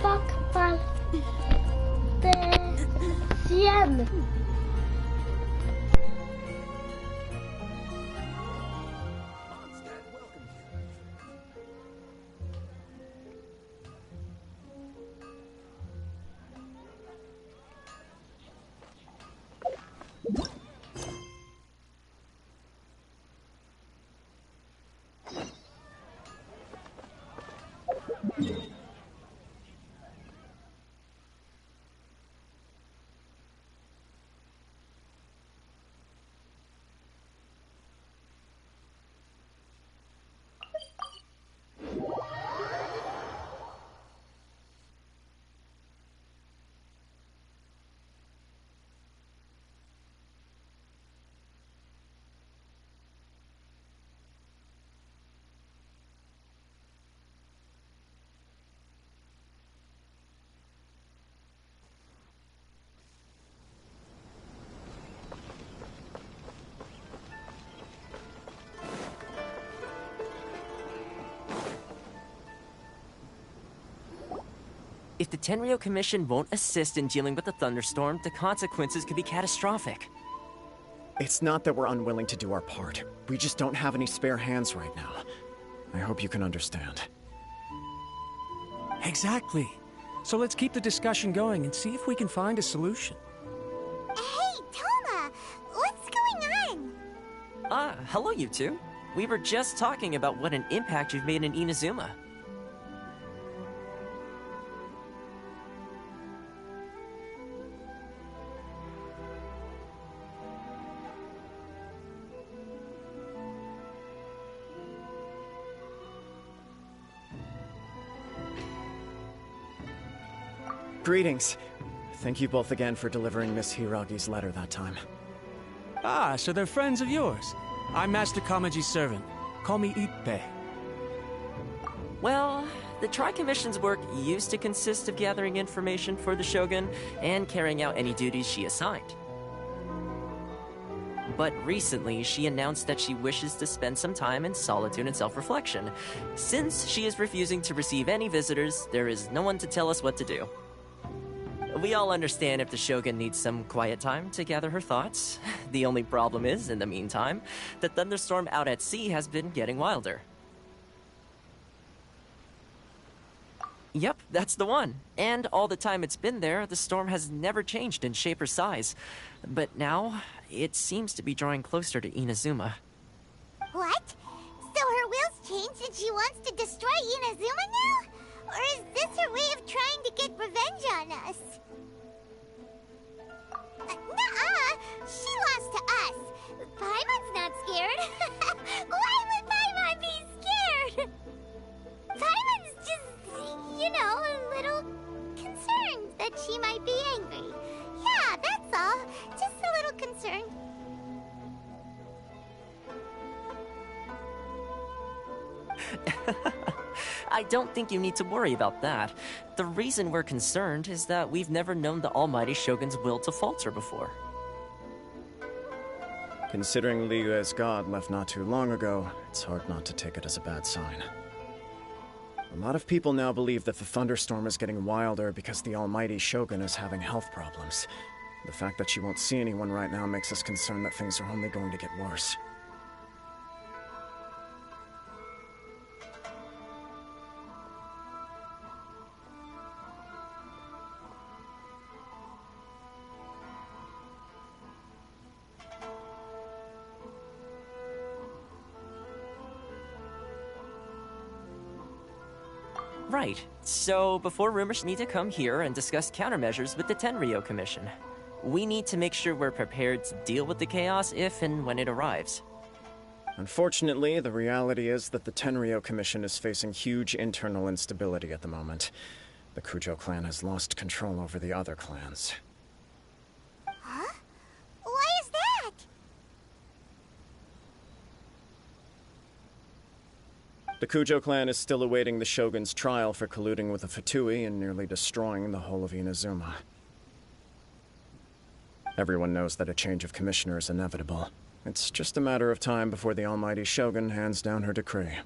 fuck mal de 100. If the Tenryo Commission won't assist in dealing with the thunderstorm, the consequences could be catastrophic. It's not that we're unwilling to do our part. We just don't have any spare hands right now. I hope you can understand. Exactly. So let's keep the discussion going and see if we can find a solution. Hey, Toma! What's going on? Hello you two. We were just talking about what an impact you've made in Inazuma. Greetings. Thank you both again for delivering Miss Hiragi's letter that time. Ah, so they're friends of yours. I'm Master Kamaji's servant. Call me Ippei. Well, the Tri-Commission's work used to consist of gathering information for the Shogun and carrying out any duties she assigned. But recently, she announced that she wishes to spend some time in solitude and self-reflection. Since she is refusing to receive any visitors, there is no one to tell us what to do. We all understand if the Shogun needs some quiet time to gather her thoughts. The only problem is, in the meantime, the thunderstorm out at sea has been getting wilder. Yep, that's the one. And all the time it's been there, the storm has never changed in shape or size. But now, it seems to be drawing closer to Inazuma. What? So her will's changed and she wants to destroy Inazuma now? Or is this her way of trying to get revenge on us? Nuh-uh! She lost to us. Paimon's not scared. Why would Paimon be scared? Paimon's just, you know, a little concerned that she might be angry. Yeah, that's all. Just a little concerned. I don't think you need to worry about that. The reason we're concerned is that we've never known the Almighty Shogun's will to falter before. Considering Liu as god left not too long ago, it's hard not to take it as a bad sign. A lot of people now believe that the thunderstorm is getting wilder because the Almighty Shogun is having health problems. The fact that she won't see anyone right now makes us concerned that things are only going to get worse. Right. So, before rumors need to come here and discuss countermeasures with the Tenryo Commission, we need to make sure we're prepared to deal with the chaos if and when it arrives. Unfortunately, the reality is that the Tenryo Commission is facing huge internal instability at the moment. The Kujo clan has lost control over the other clans. Huh? Why is that? The Kujo clan is still awaiting the Shogun's trial for colluding with the Fatui and nearly destroying the whole of Inazuma. Everyone knows that a change of commissioner is inevitable. It's just a matter of time before the Almighty Shogun hands down her decree.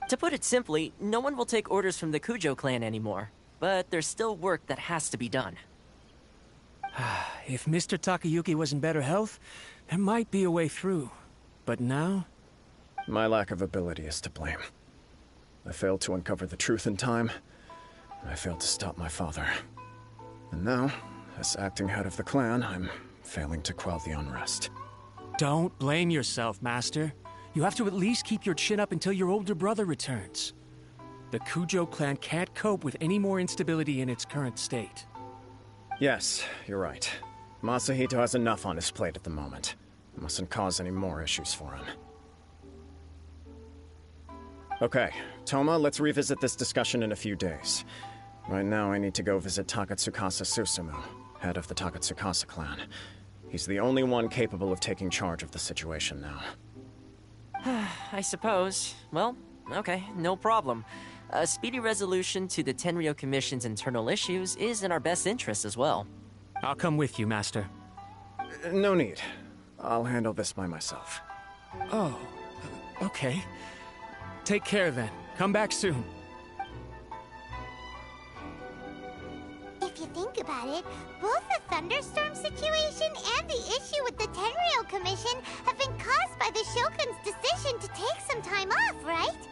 To put it simply, no one will take orders from the Kujo clan anymore. but there's still work that has to be done. If Mr. Takayuki was in better health, there might be a way through. But now? My lack of ability is to blame. I failed to uncover the truth in time, and I failed to stop my father. And now, as acting head of the clan, I'm failing to quell the unrest. Don't blame yourself, Master. You have to at least keep your chin up until your older brother returns. The Kujo clan can't cope with any more instability in its current state. Yes, you're right. Masahito has enough on his plate at the moment. Mustn't cause any more issues for him. Okay, Toma, let's revisit this discussion in a few days. Right now, I need to go visit Takatsukasa Susumu, head of the Takatsukasa clan. He's the only one capable of taking charge of the situation now. I suppose. Well, okay, no problem. A speedy resolution to the Tenryo Commission's internal issues is in our best interest as well. I'll come with you, Master. No need. I'll handle this by myself. Oh, okay. Take care then. Come back soon. If you think about it, both the thunderstorm situation and the issue with the Tenryo Commission have been caused by the Shogun's decision to take some time off, right?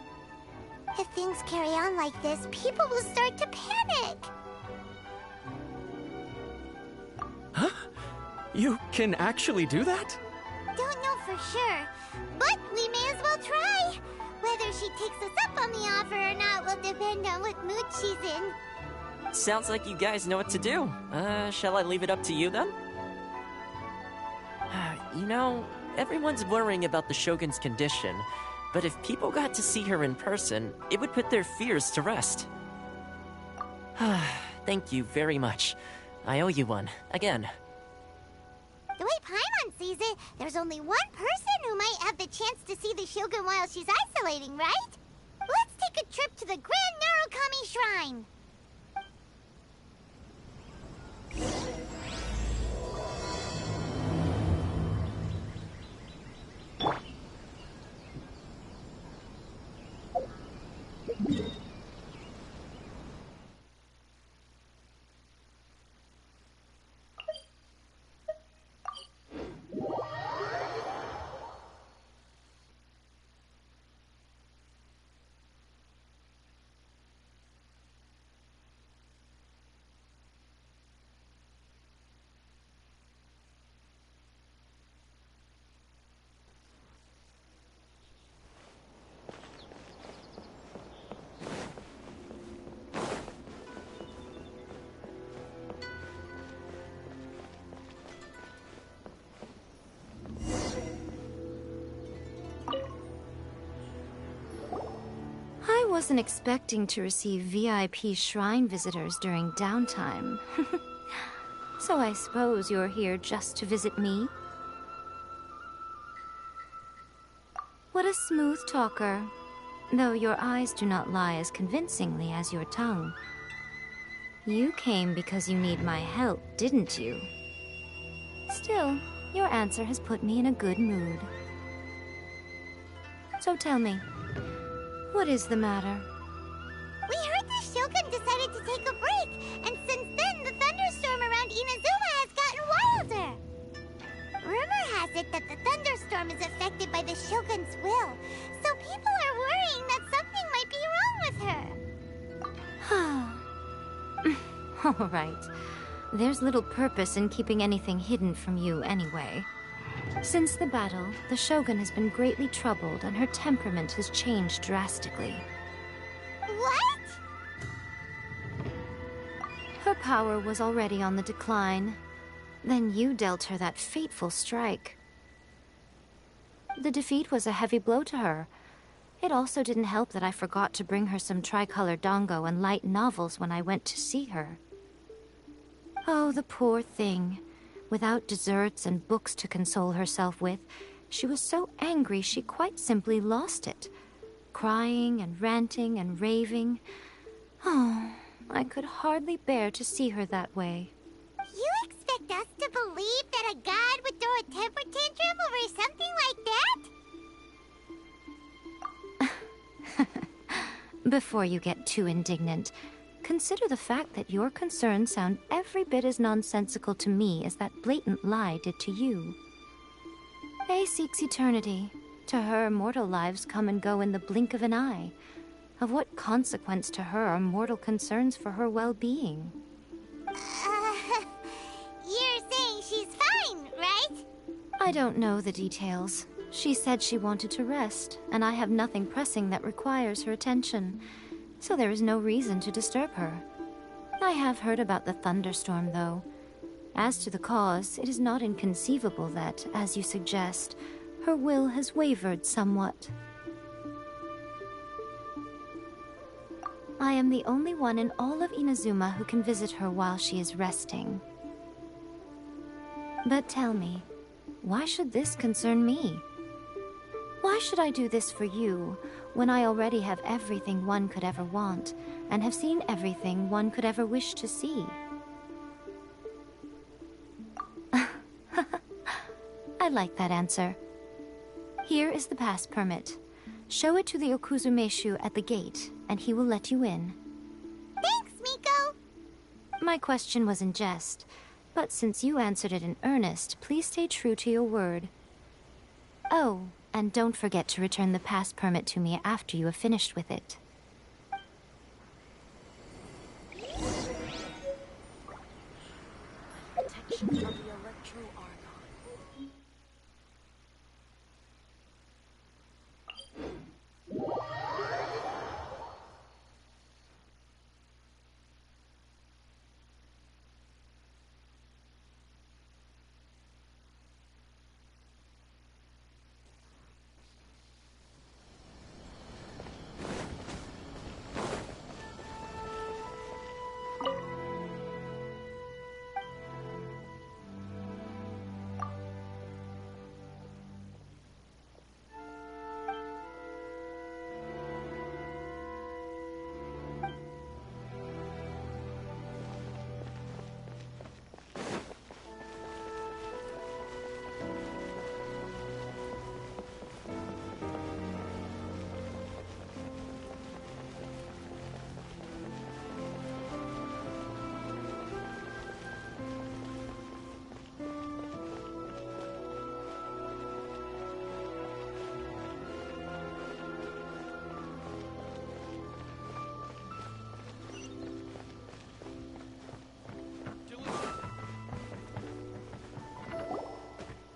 If things carry on like this, people will start to panic. Huh? You can actually do that? Don't know for sure, but we may as well try. Whether she takes us up on the offer or not will depend on what mood she's in. Sounds like you guys know what to do. Shall I leave it up to you then? You know, everyone's worrying about the Shogun's condition, but if people got to see her in person, it would put their fears to rest. Thank you very much. I owe you one, again. The way Paimon sees it, there's only one person who might have the chance to see the Shogun while she's isolating, right? Let's take a trip to the Grand Narukami Shrine. I wasn't expecting to receive VIP shrine visitors during downtime. So I suppose you're here just to visit me? What a smooth talker. Though your eyes do not lie as convincingly as your tongue. You came because you need my help, didn't you? Still, your answer has put me in a good mood. So tell me, what is the matter? We heard the Shogun decided to take a break, and since then the thunderstorm around Inazuma has gotten wilder. Rumor has it that the thunderstorm is affected by the Shogun's will, so people are worrying that something might be wrong with her. All right. There's little purpose in keeping anything hidden from you anyway. Since the battle, the Shogun has been greatly troubled and her temperament has changed drastically. What? Her power was already on the decline. Then you dealt her that fateful strike. The defeat was a heavy blow to her. It also didn't help that I forgot to bring her some tricolor dango and light novels when I went to see her. Oh, the poor thing. Without desserts and books to console herself with, she was so angry she quite simply lost it. Crying and ranting and raving. Oh, I could hardly bear to see her that way. You expect us to believe that a god would throw a temper tantrum over something like that? Before you get too indignant, Consider the fact that your concerns sound every bit as nonsensical to me as that blatant lie did to you. Faye seeks eternity. To her, mortal lives come and go in the blink of an eye. Of what consequence to her are mortal concerns for her well-being? You're saying she's fine, right? I don't know the details. She said she wanted to rest, and I have nothing pressing that requires her attention, so there is no reason to disturb her. I have heard about the thunderstorm, though. As to the cause, it is not inconceivable that, as you suggest, her will has wavered somewhat. I am the only one in all of Inazuma who can visit her while she is resting. But tell me, why should this concern me? Why should I do this for you, when I already have everything one could ever want, and have seen everything one could ever wish to see? I like that answer. Here is the pass permit. Show it to the Okuzumeshu at the gate, and he will let you in. Thanks, Miko! My question was in jest, but since you answered it in earnest, please stay true to your word. Oh, and don't forget to return the pass permit to me after you have finished with it. Protection of the Electro-Argon.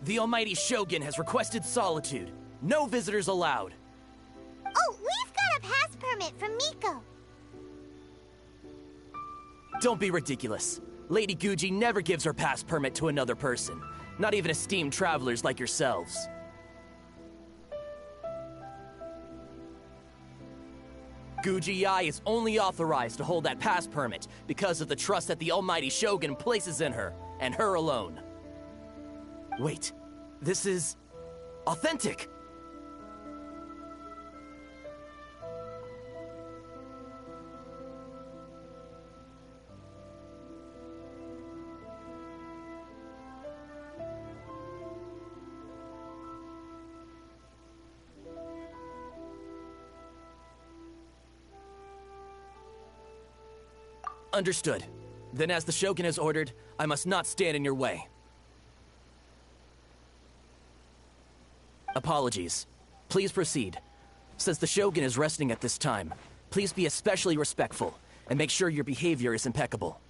The Almighty Shogun has requested solitude. No visitors allowed. Oh, we've got a pass permit from Miko. Don't be ridiculous. Lady Guji never gives her pass permit to another person. Not even esteemed travelers like yourselves. Guji-ai is only authorized to hold that pass permit because of the trust that the Almighty Shogun places in her, and her alone. Wait, this is authentic. Understood. Then as the Shogun has ordered, I must not stand in your way. Apologies. Please proceed. Since the Shogun is resting at this time, please be especially respectful and make sure your behavior is impeccable.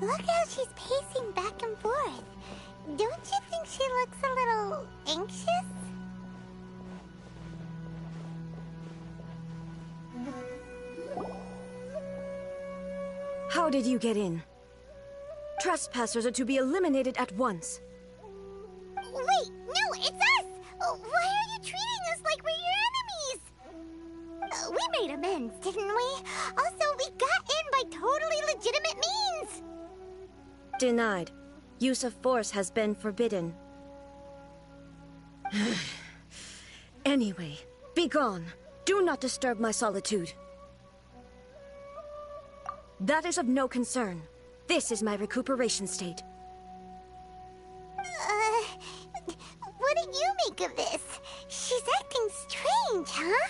Look how she's pacing back and forth. Don't you think she looks a little anxious? How did you get in? Trespassers are to be eliminated at once. Wait, no, it's us! Why are you treating us like we're your enemies? We made amends, didn't we? Also, we got in by totally legitimate means! Denied. Use of force has been forbidden. Anyway, be gone. Do not disturb my solitude. That is of no concern. This is my recuperation state. What do you make of this? She's acting strange, huh?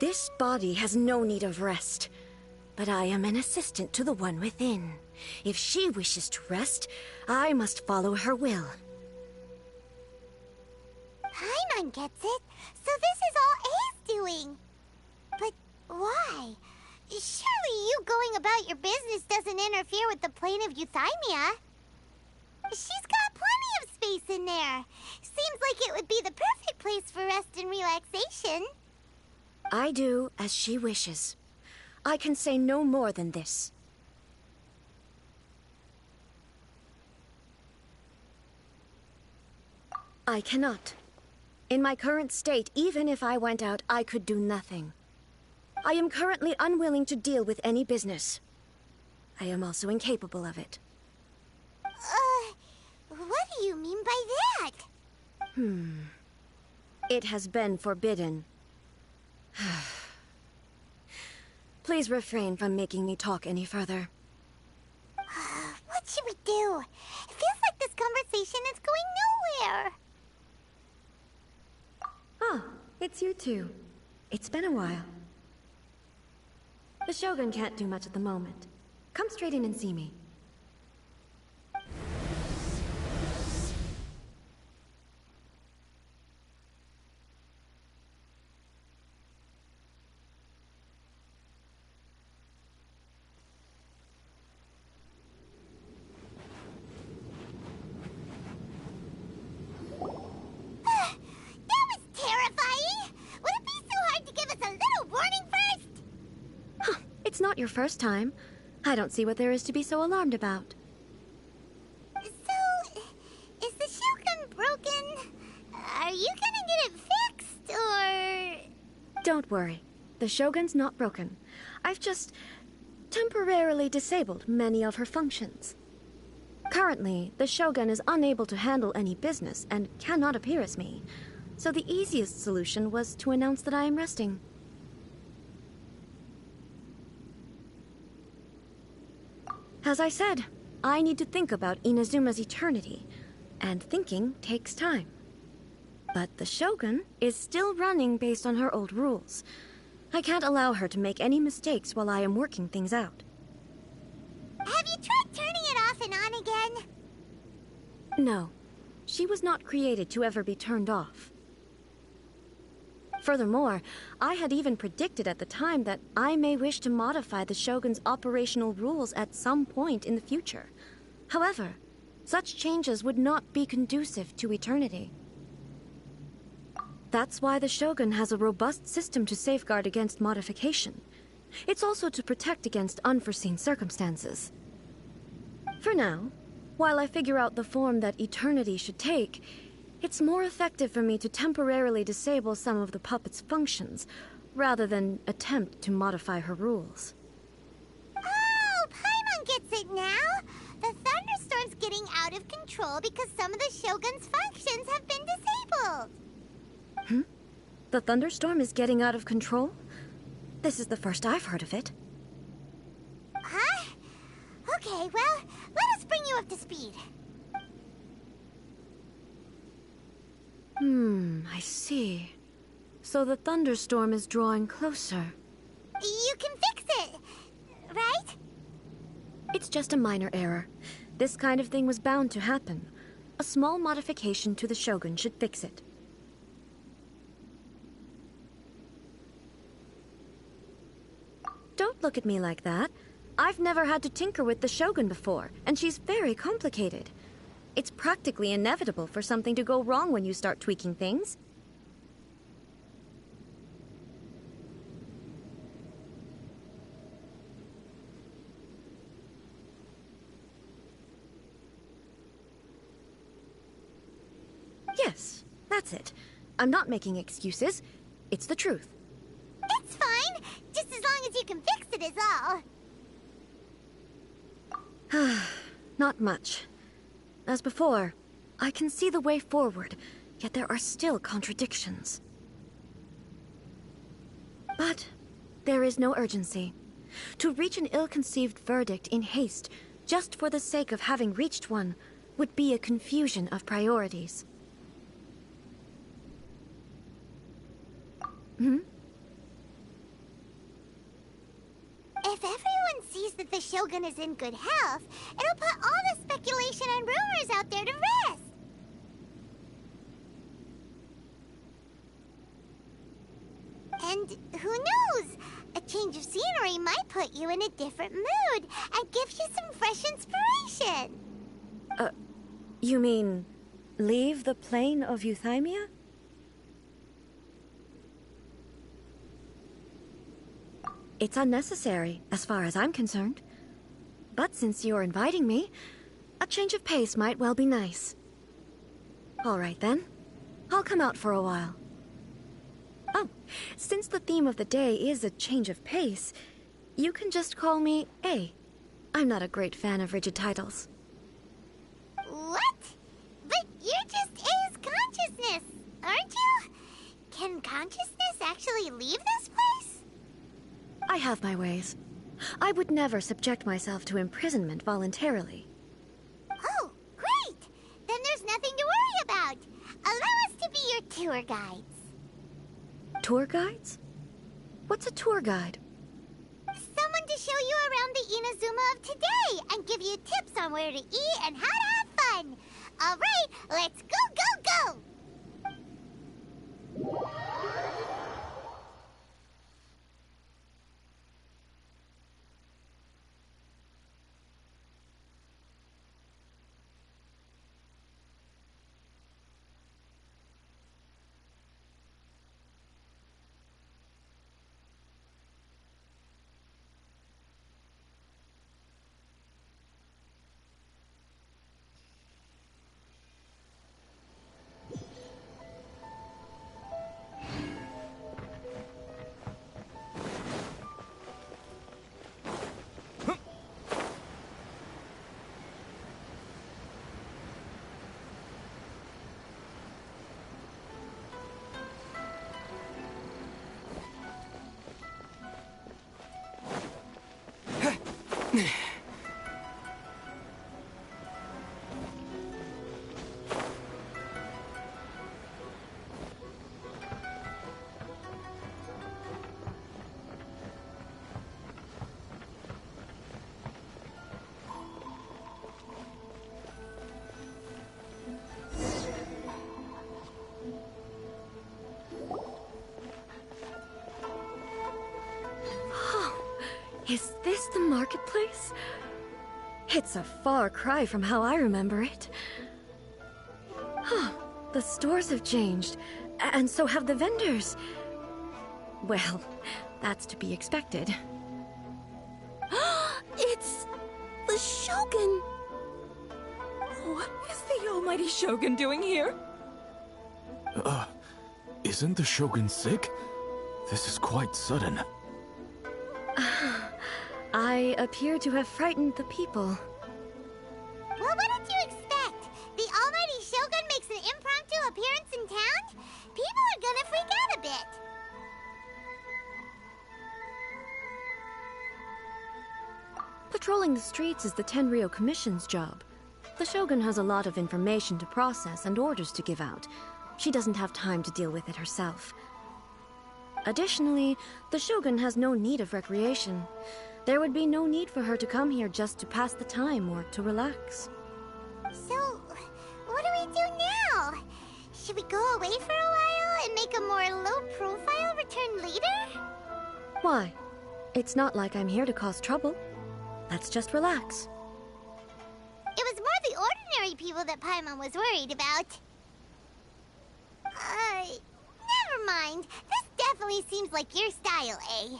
This body has no need of rest, but I am an assistant to the one within. If she wishes to rest, I must follow her will. Paimon gets it, so this is all A's doing. But why? Surely you going about your business doesn't interfere with the plane of euthymia. She's got plenty of space in there. Seems like it would be the perfect place for rest and relaxation. I do as she wishes. I can say no more than this. I cannot. In my current state, even if I went out, I could do nothing. I am currently unwilling to deal with any business. I am also incapable of it. What do you mean by that? It has been forbidden. Please refrain from making me talk any further. What should we do? It feels like this conversation is going nowhere. Ah, it's you two. It's been a while. The Shogun can't do much at the moment. Come straight in and see me. It's not your first time. I don't see what there is to be so alarmed about. So, is the Shogun broken? Are you gonna get it fixed, or...? Don't worry. The Shogun's not broken. I've just temporarily disabled many of her functions. Currently, the Shogun is unable to handle any business and cannot appear as me. So the easiest solution was to announce that I am resting. As I said, I need to think about Inazuma's eternity, and thinking takes time. But the Shogun is still running based on her old rules. I can't allow her to make any mistakes while I am working things out. Have you tried turning it off and on again? No. She was not created to ever be turned off. Furthermore, I had even predicted at the time that I may wish to modify the Shogun's operational rules at some point in the future. However, such changes would not be conducive to eternity. That's why the Shogun has a robust system to safeguard against modification. It's also to protect against unforeseen circumstances. For now, while I figure out the form that eternity should take, it's more effective for me to temporarily disable some of the puppet's functions, rather than attempt to modify her rules. Oh, Paimon gets it now! The thunderstorm's getting out of control because some of the Shogun's functions have been disabled. The thunderstorm is getting out of control? This is the first I've heard of it. Huh? Okay, well, let us bring you up to speed. I see. So the thunderstorm is drawing closer. You can fix it, right? It's just a minor error. This kind of thing was bound to happen. A small modification to the Shogun should fix it. Don't look at me like that. I've never had to tinker with the Shogun before, and she's very complicated. It's practically inevitable for something to go wrong when you start tweaking things. Yes, that's it. I'm not making excuses. It's the truth. It's fine, just as long as you can fix it is all. Not much. As before, I can see the way forward, yet there are still contradictions. But there is no urgency. To reach an ill-conceived verdict in haste, just for the sake of having reached one, would be a confusion of priorities. If everyone sees that the Shogun is in good health, it'll put all the speculation and rumors out there to rest. And who knows? A change of scenery might put you in a different mood and give you some fresh inspiration. You mean, leave the plane of Euthymia? It's unnecessary, as far as I'm concerned. But since you're inviting me, a change of pace might well be nice. All right then. I'll come out for a while. Oh, since the theme of the day is a change of pace, you can just call me A. I'm not a great fan of rigid titles. What? But you're just A's consciousness, aren't you? Can consciousness actually leave this place? I have my ways. I would never subject myself to imprisonment voluntarily. Oh, great! Then there's nothing to worry about. Allow us to be your tour guides. Tour guides? What's a tour guide? Someone to show you around the Inazuma of today and give you tips on where to eat and how to have fun. All right, let's go, go, go! Is this the marketplace? It's a far cry from how I remember it. The stores have changed, and so have the vendors. Well, that's to be expected. It's the Shogun! What is the almighty Shogun doing here? Isn't the Shogun sick? This is quite sudden. I appear to have frightened the people. Well, what did you expect? The almighty Shogun makes an impromptu appearance in town? People are gonna freak out a bit. Patrolling the streets is the Tenryou Commission's job. The Shogun has a lot of information to process and orders to give out. She doesn't have time to deal with it herself. Additionally, the Shogun has no need of recreation. There would be no need for her to come here just to pass the time or to relax. So, what do we do now? Should we go away for a while and make a more low-profile return later? Why? It's not like I'm here to cause trouble. Let's just relax. It was more the ordinary people that Paimon was worried about. Never mind. This definitely seems like your style, eh?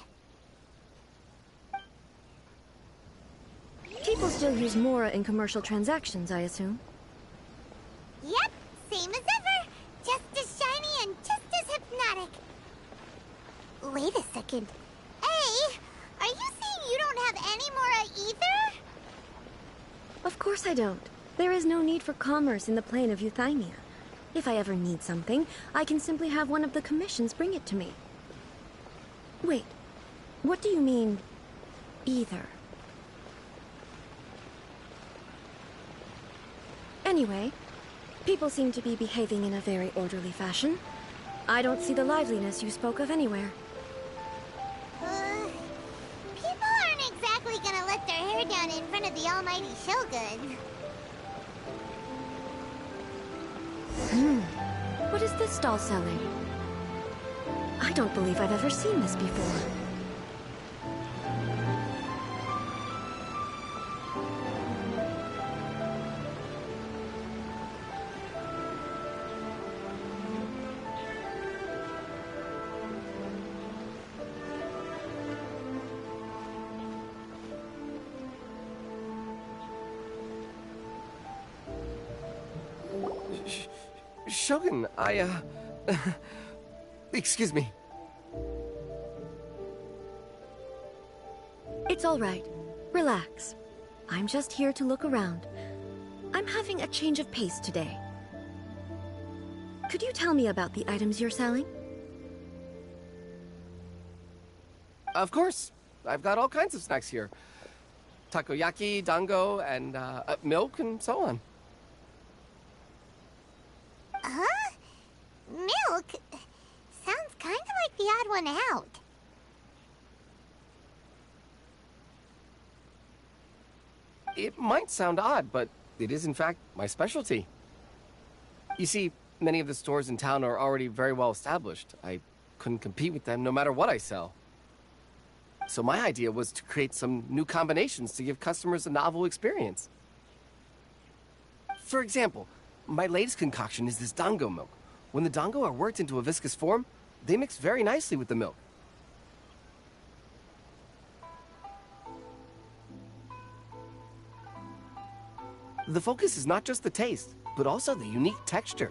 People still use Mora in commercial transactions, I assume. Yep, same as ever. Just as shiny and just as hypnotic. Wait a second. Hey, are you saying you don't have any Mora either? Of course I don't. There is no need for commerce in the plane of Euthymia. If I ever need something, I can simply have one of the commissions bring it to me. Wait, what do you mean, either? Anyway, people seem to be behaving in a very orderly fashion. I don't see the liveliness you spoke of anywhere. People aren't exactly gonna let their hair down in front of the almighty Shogun. What is this stall selling? I don't believe I've ever seen this before. Shogun, excuse me. It's all right. Relax. I'm just here to look around. I'm having a change of pace today. Could you tell me about the items you're selling? Of course. I've got all kinds of snacks here. Takoyaki, dango, and milk, and so on. Huh? Milk? Sounds kind of like the odd one out. It might sound odd, but it is in fact my specialty. You see, many of the stores in town are already very well established. I couldn't compete with them no matter what I sell. So my idea was to create some new combinations to give customers a novel experience. For example, my latest concoction is this dango milk. When the dango are worked into a viscous form, they mix very nicely with the milk. The focus is not just the taste, but also the unique texture.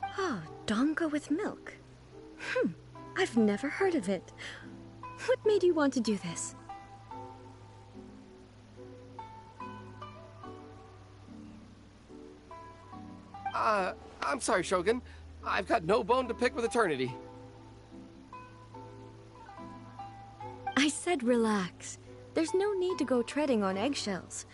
Ah, dango with milk. I've never heard of it. What made you want to do this? I'm sorry, Shogun. I've got no bone to pick with eternity. I said relax. There's no need to go treading on eggshells.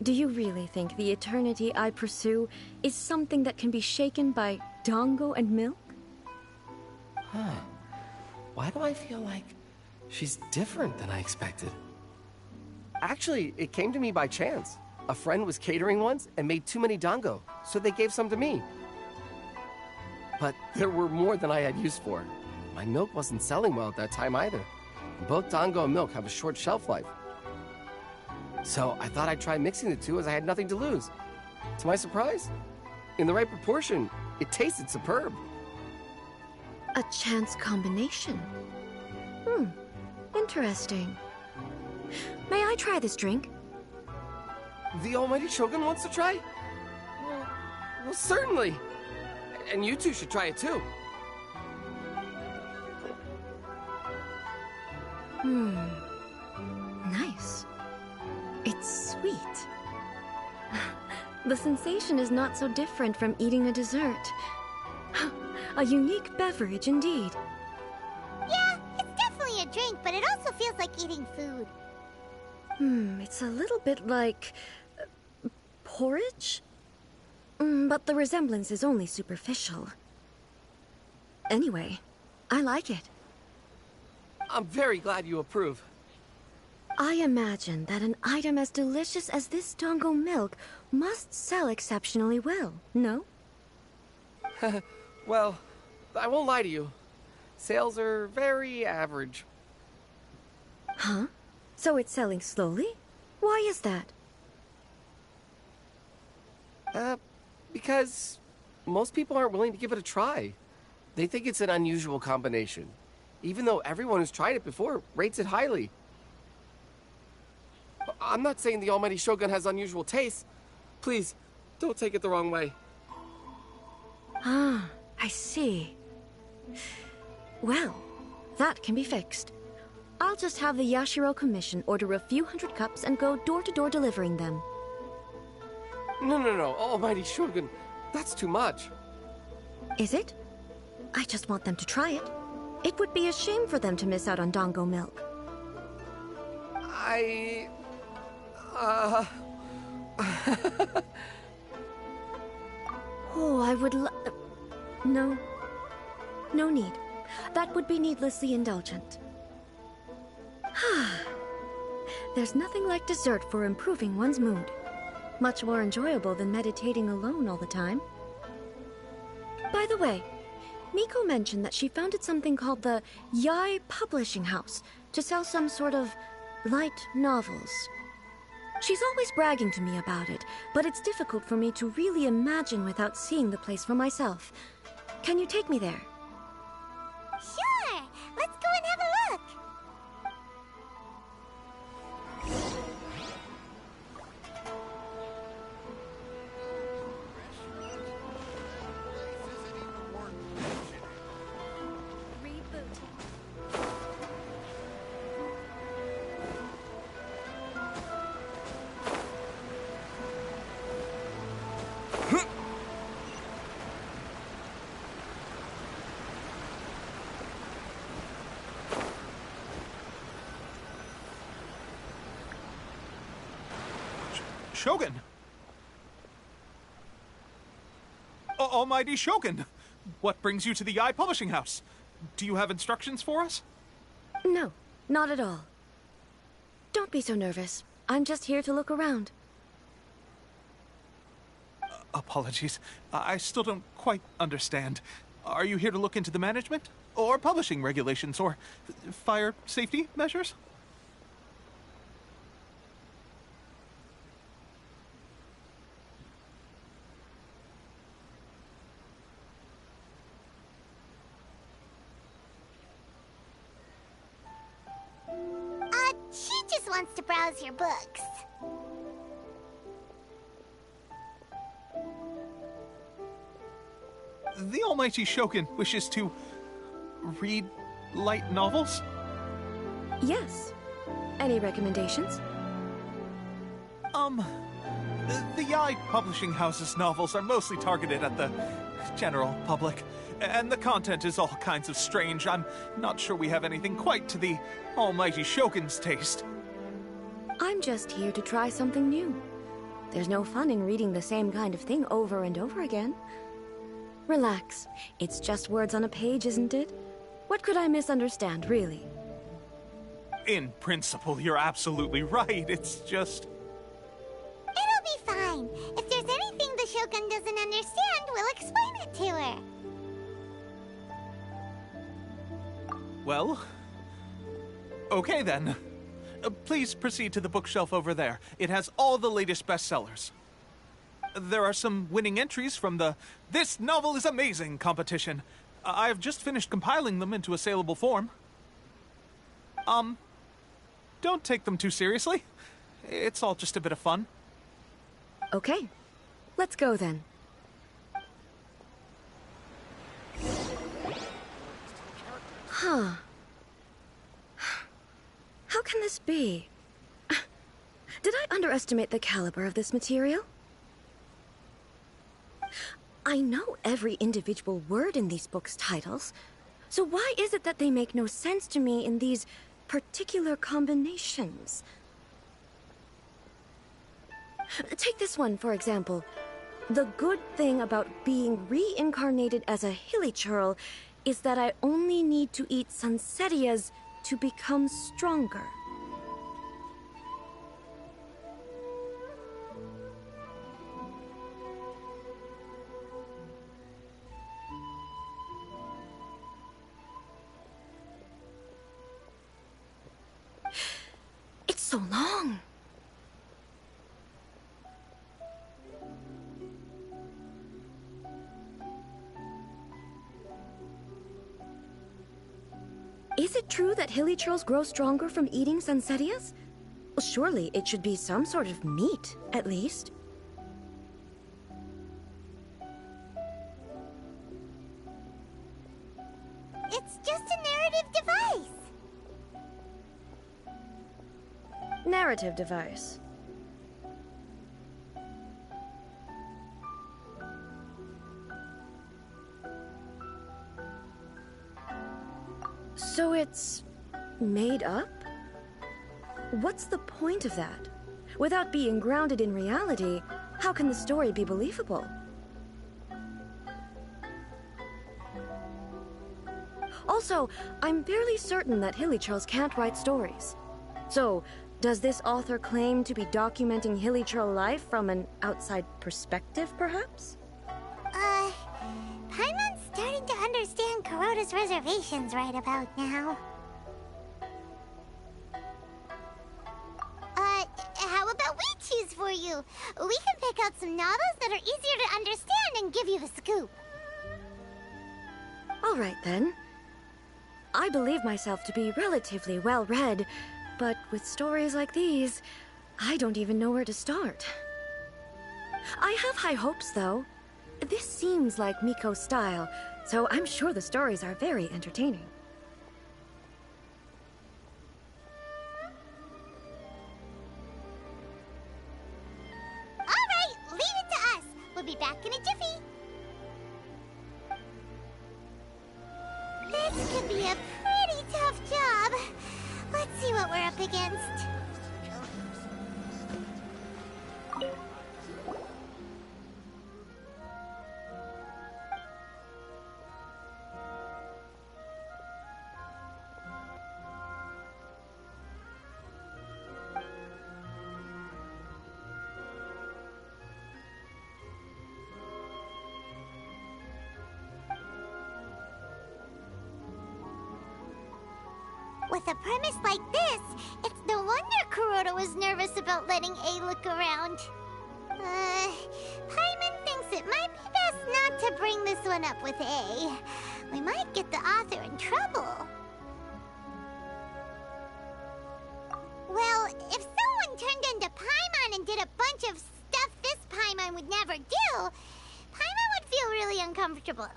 Do you really think the eternity I pursue is something that can be shaken by dango and milk? Huh. Why do I feel like she's different than I expected? Actually, it came to me by chance. A friend was catering once and made too many dango, so they gave some to me. But there were more than I had use for. My milk wasn't selling well at that time either. Both dango and milk have a short shelf life. So I thought I'd try mixing the two as I had nothing to lose. To my surprise, in the right proportion, it tasted superb. A chance combination. Interesting. May I try this drink? The almighty Shogun wants to try? Well, certainly. And you two should try it too. Nice. It's sweet. The sensation is not so different from eating a dessert. A unique beverage indeed. Yeah, it's definitely a drink, but it also feels like eating food. It's a little bit like... porridge? But the resemblance is only superficial. Anyway, I like it. I'm very glad you approve. I imagine that an item as delicious as this dango milk must sell exceptionally well, no? Well, I won't lie to you. Sales are very average. Huh? So it's selling slowly? Why is that? Because most people aren't willing to give it a try. They think it's an unusual combination, even though everyone who's tried it before rates it highly. I'm not saying the almighty Shogun has unusual tastes. Please, don't take it the wrong way. Ah, I see. Well, that can be fixed. I'll just have the Yashiro Commission order a few hundred cups and go door-to-door delivering them. No, Almighty Shogun. That's too much. Is it? I just want them to try it. It would be a shame for them to miss out on Dango milk. Oh, I would No. No need. That would be needlessly indulgent. There's nothing like dessert for improving one's mood. Much more enjoyable than meditating alone all the time. By the way, Miko mentioned that she founded something called the Yai Publishing House to sell some sort of light novels. She's always bragging to me about it, but it's difficult for me to really imagine without seeing the place for myself. Can you take me there? Sure! Let's go and have a look! Shogun! Almighty Shogun! What brings you to the Yai Publishing House? Do you have instructions for us? No, not at all. Don't be so nervous. I'm just here to look around. Apologies. I still don't quite understand. Are you here to look into the management? Or publishing regulations? Or fire safety measures? She just wants to browse your books. The Almighty Shogun wishes to read light novels? Yes. Any recommendations? The Yai Publishing House's novels are mostly targeted at the general public, and the content is all kinds of strange. I'm not sure we have anything quite to the Almighty Shogun's taste. I'm just here to try something new. There's no fun in reading the same kind of thing over and over again. Relax. It's just words on a page, isn't it? What could I misunderstand, really? In principle, you're absolutely right. It's just... It'll be fine. If there's anything the Shogun doesn't understand, we'll explain it to her. Well... okay then. Please proceed to the bookshelf over there. It has all the latest bestsellers. There are some winning entries from the This Novel is Amazing competition. I've just finished compiling them into a saleable form. Don't take them too seriously. It's all just a bit of fun. Okay. Let's go then. Huh. How can this be? Did I underestimate the caliber of this material? I know every individual word in these books' titles, so why is it that they make no sense to me in these particular combinations? Take this one, for example. The good thing about being reincarnated as a hilly churl is that I only need to eat Sansetias to become stronger. It's so long. Is it true that hilly churls grow stronger from eating Sansetias? Well, surely it should be some sort of meat, at least. It's just a narrative device. narrative device. So it's made up? What's the point of that? Without being grounded in reality, how can the story be believable? Also, I'm fairly certain that Hilichurls can't write stories. So, does this author claim to be documenting Hilichurl life from an outside perspective, perhaps? Paimon's starting to understand Kuroda's reservations right about now. How about we choose for you? We can pick out some novels that are easier to understand and give you the scoop. All right, then. I believe myself to be relatively well-read, but with stories like these, I don't even know where to start. I have high hopes, though. This seems like Miko's style, so I'm sure the stories are very entertaining. All right, leave it to us. We'll be back in a jiffy. This could be a pretty tough job. Let's see what we're up against. With a premise like this, it's no wonder Kuroda was nervous about letting A look around. Paimon thinks it might be best not to bring this one up with A. We might get the author in trouble. Well, if someone turned into Paimon and did a bunch of stuff this Paimon would never do, Paimon would feel really uncomfortable.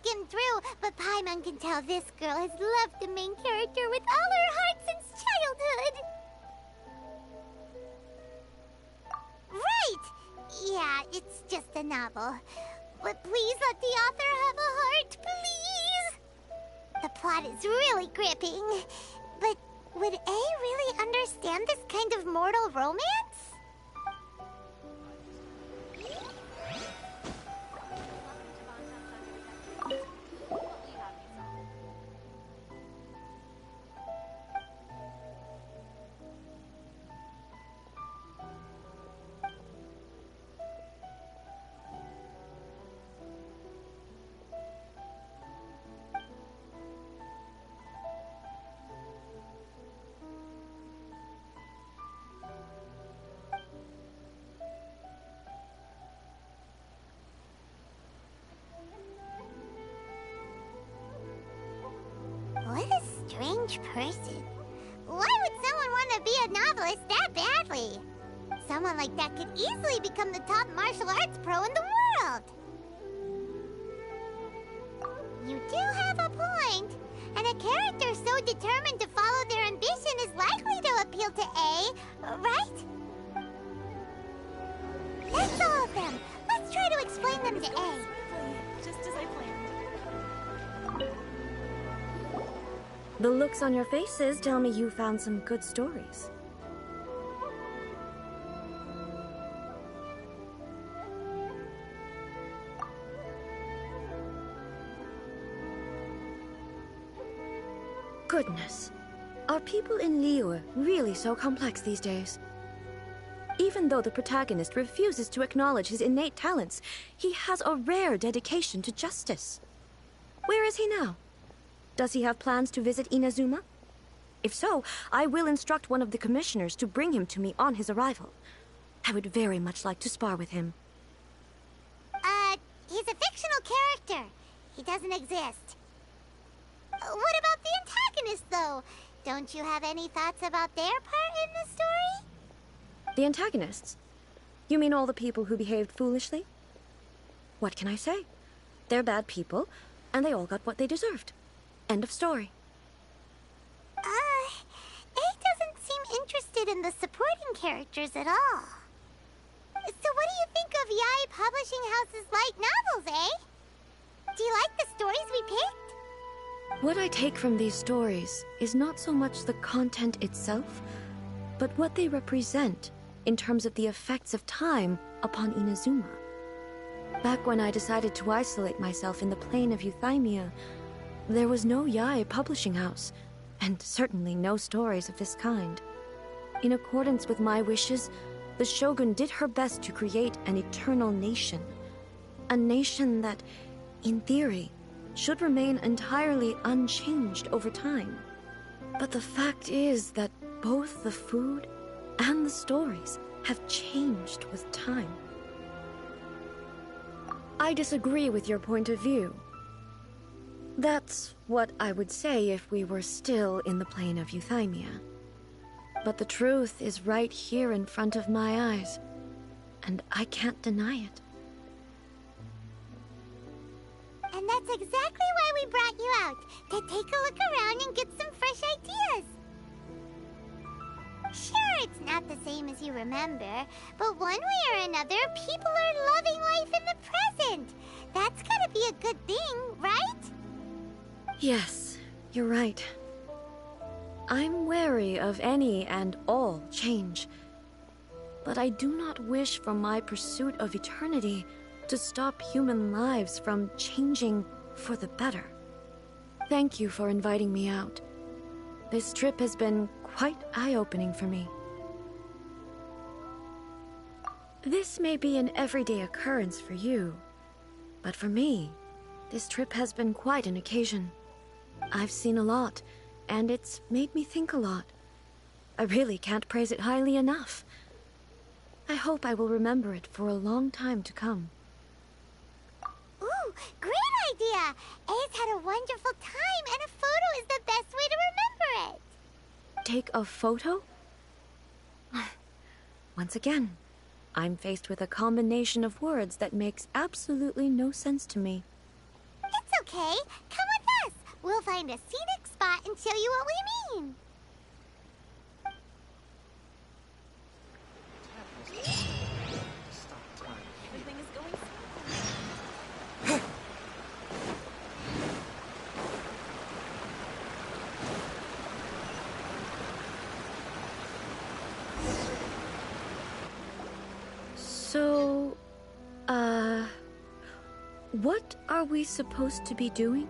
Skimmed through, but Paimon can tell this girl has loved the main character with all her heart since childhood. Right! Yeah, it's just a novel. But please let the author have a heart, please! The plot is really gripping. But would A really understand this kind of mortal romance? What a strange person. Why would someone want to be a novelist that badly? Someone like that could easily become the top martial arts pro in the world. You do have a point. And a character so determined to follow their ambition is likely to appeal to A, right? That's all of them. Let's try to explain them to A. Just as I planned. The looks on your faces tell me you found some good stories. Goodness. Are people in Liyue really so complex these days? Even though the protagonist refuses to acknowledge his innate talents, he has a rare dedication to justice. Where is he now? Does he have plans to visit Inazuma? If so, I will instruct one of the commissioners to bring him to me on his arrival. I would very much like to spar with him. He's a fictional character. He doesn't exist. What about the antagonist, though? Don't you have any thoughts about their part in the story? The antagonists? You mean all the people who behaved foolishly? What can I say? They're bad people, and they all got what they deserved. End of story. A doesn't seem interested in the supporting characters at all. So what do you think of Yae Publishing House's light novels, eh? Do you like the stories we picked? What I take from these stories is not so much the content itself, but what they represent in terms of the effects of time upon Inazuma. Back when I decided to isolate myself in the plane of Euthymia, there was no Yae Publishing House, and certainly no stories of this kind. In accordance with my wishes, the Shogun did her best to create an eternal nation. A nation that, in theory, should remain entirely unchanged over time. But the fact is that both the food and the stories have changed with time. I disagree with your point of view. That's what I would say if we were still in the plane of Euthymia. But the truth is right here in front of my eyes, and I can't deny it. And that's exactly why we brought you out, to take a look around and get some fresh ideas. Sure, it's not the same as you remember, but one way or another, people are loving life in the present. That's gotta be a good thing, right? Yes, you're right. I'm wary of any and all change. But I do not wish for my pursuit of eternity to stop human lives from changing for the better. Thank you for inviting me out. This trip has been quite eye-opening for me. This may be an everyday occurrence for you, but for me, this trip has been quite an occasion. I've seen a lot, and it's made me think a lot. I really can't praise it highly enough. I hope I will remember it for a long time to come. Ooh, great idea! A's had a wonderful time, and a photo is the best way to remember it. Take a photo? Once again, I'm faced with a combination of words that makes absolutely no sense to me. It's okay. Come with us. We'll find a scenic spot and show you what we mean. Everything is going So, what are we supposed to be doing?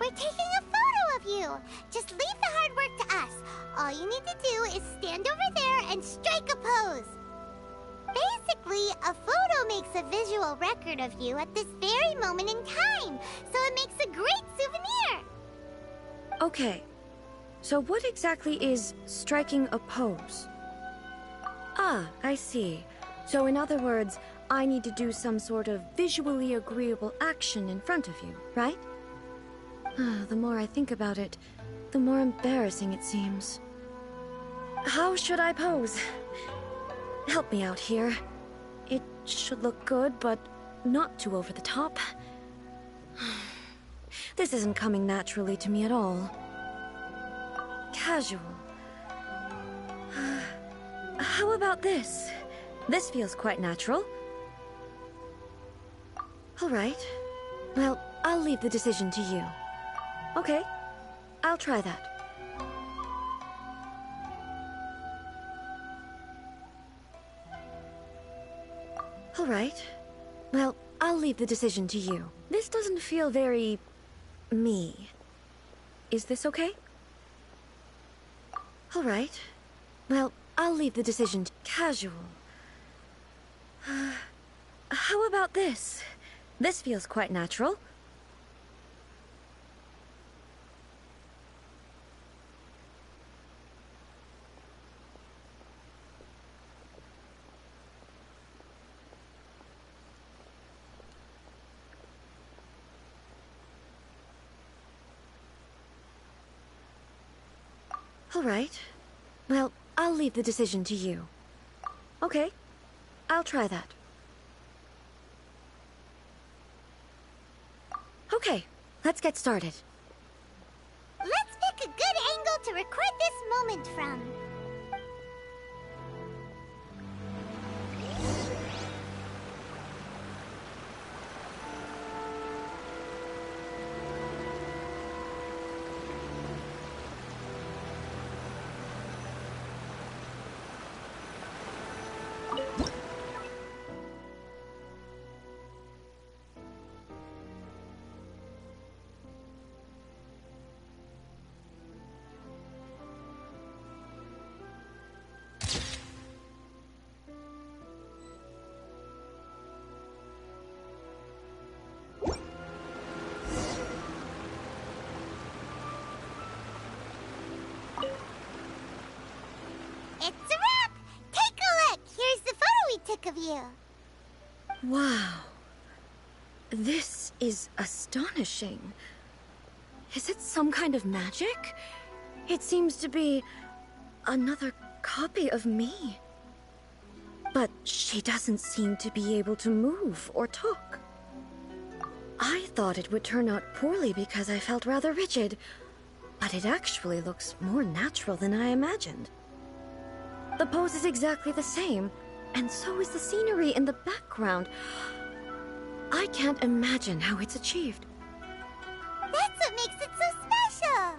We're taking a photo of you. Just leave the hard work to us. All you need to do is stand over there and strike a pose. Basically, a photo makes a visual record of you at this very moment in time, so it makes a great souvenir. Okay, so what exactly is striking a pose? Ah, I see. So in other words, I need to do some sort of visually agreeable action in front of you, right? The more I think about it, the more embarrassing it seems. How should I pose? Help me out here. It should look good, but not too over the top. This isn't coming naturally to me at all. Casual. How about this? This feels quite natural. All right. Well, I'll leave the decision to you. Okay, I'll try that. All right. Well, I'll leave the decision to you. This doesn't feel very... me. Is this okay? All right. Well, I'll leave the decision to casual. How about this? This feels quite natural. All right. Well, I'll leave the decision to you. Okay, I'll try that. Okay, let's get started. Let's pick a good angle to record this moment from. It's a wrap! Take a look! Here's the photo we took of you. Wow. This is astonishing. Is it some kind of magic? It seems to be another copy of me. But she doesn't seem to be able to move or talk. I thought it would turn out poorly because I felt rather rigid, but it actually looks more natural than I imagined. The pose is exactly the same, and so is the scenery in the background. I can't imagine how it's achieved. That's what makes it so special!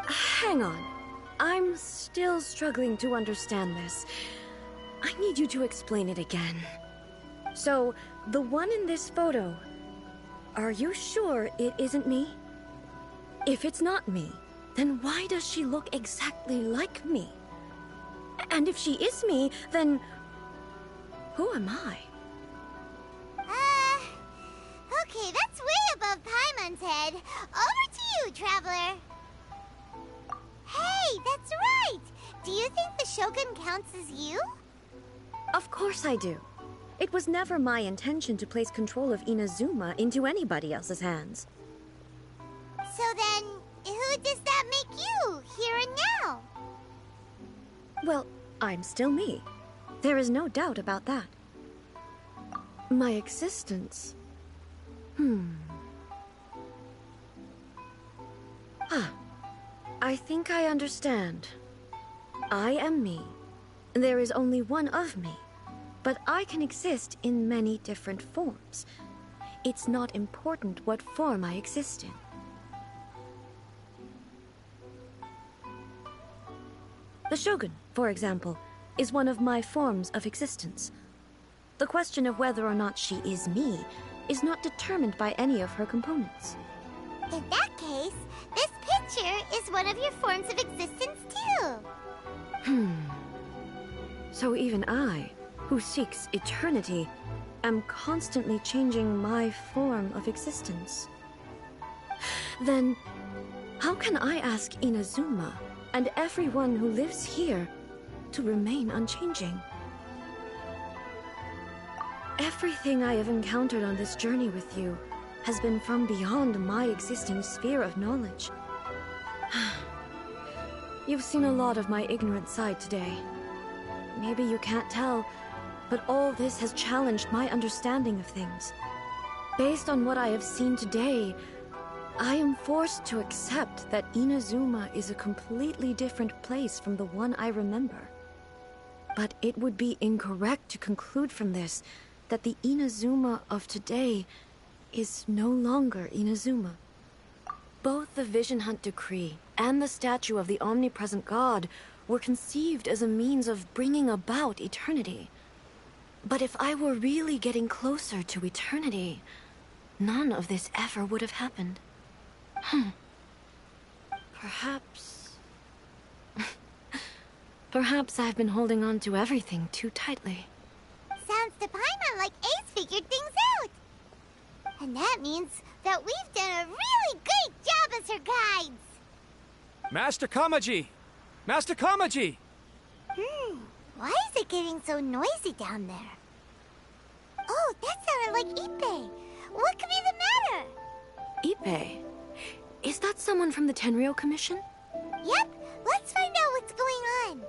Hang on. I'm still struggling to understand this. I need you to explain it again. So, the one in this photo, are you sure it isn't me? If it's not me, then why does she look exactly like me? And if she is me, then who am I? Okay, that's way above Paimon's head. Over to you, Traveler. Hey, that's right! Do you think the Shogun counts as you? Of course I do. It was never my intention to place control of Inazuma into anybody else's hands. So then, who does that make you, here and now? Well, I'm still me. There is no doubt about that. My existence... I think I understand. I am me. There is only one of me, but I can exist in many different forms. It's not important what form I exist in. The Shogun, for example, is one of my forms of existence. The question of whether or not she is me is not determined by any of her components. In that case, this picture is one of your forms of existence too. So even I, who seeks eternity, am constantly changing my form of existence. Then, how can I ask Inazuma and everyone who lives here to remain unchanging? Everything I have encountered on this journey with you has been from beyond my existing sphere of knowledge. You've seen a lot of my ignorant side today. Maybe you can't tell, but all this has challenged my understanding of things. Based on what I have seen today, I am forced to accept that Inazuma is a completely different place from the one I remember. But it would be incorrect to conclude from this that the Inazuma of today is no longer Inazuma. Both the Vision Hunt Decree and the statue of the omnipresent god were conceived as a means of bringing about eternity. But if I were really getting closer to eternity, none of this ever would have happened. Perhaps... Perhaps I've been holding on to everything too tightly. Sounds to Paimon like Ace figured things out. And that means that we've done a really great job as her guides. Master Kamaji! Master Kamaji! Why is it getting so noisy down there? Oh, that sounded like Ippei. What could be the matter? Ippei? Is that someone from the Tenryou Commission? Yep, let's find out what's going on.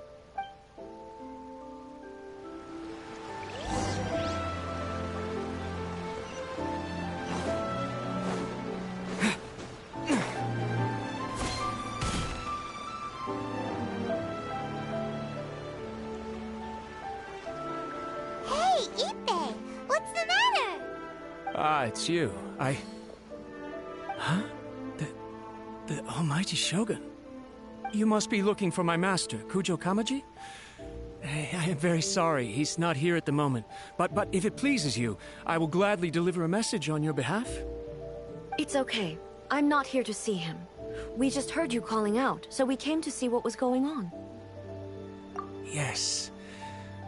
Hey, Ippei, what's the matter? Ah, it's you. Huh? The Almighty Shogun? You must be looking for my master, Kujo Kamaji? I am very sorry, he's not here at the moment. But if it pleases you, I will gladly deliver a message on your behalf. It's okay. I'm not here to see him. We just heard you calling out, so we came to see what was going on. Yes.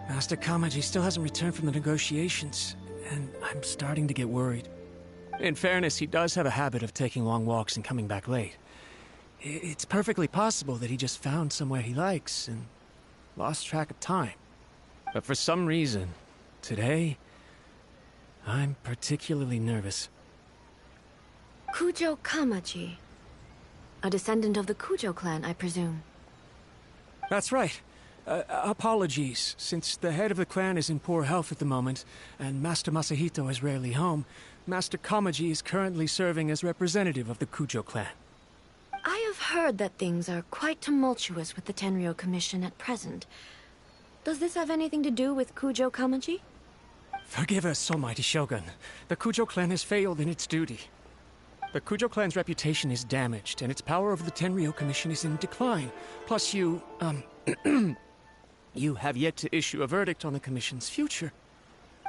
Master Kamaji still hasn't returned from the negotiations, and I'm starting to get worried. In fairness, he does have a habit of taking long walks and coming back late. It's perfectly possible that he just found somewhere he likes and lost track of time. But for some reason, today, I'm particularly nervous. Kujo Kamaji. A descendant of the Kujo clan, I presume. That's right. Apologies, since the head of the clan is in poor health at the moment, and Master Masahito is rarely home, Master Kamaji is currently serving as representative of the Kujo clan. I have heard that things are quite tumultuous with the Tenryou Commission at present. Does this have anything to do with Kujo Kamaji? Forgive us, Almighty Shogun. The Kujo clan has failed in its duty. The Kujo clan's reputation is damaged, and its power over the Tenryou Commission is in decline. Plus you, you have yet to issue a verdict on the Commission's future.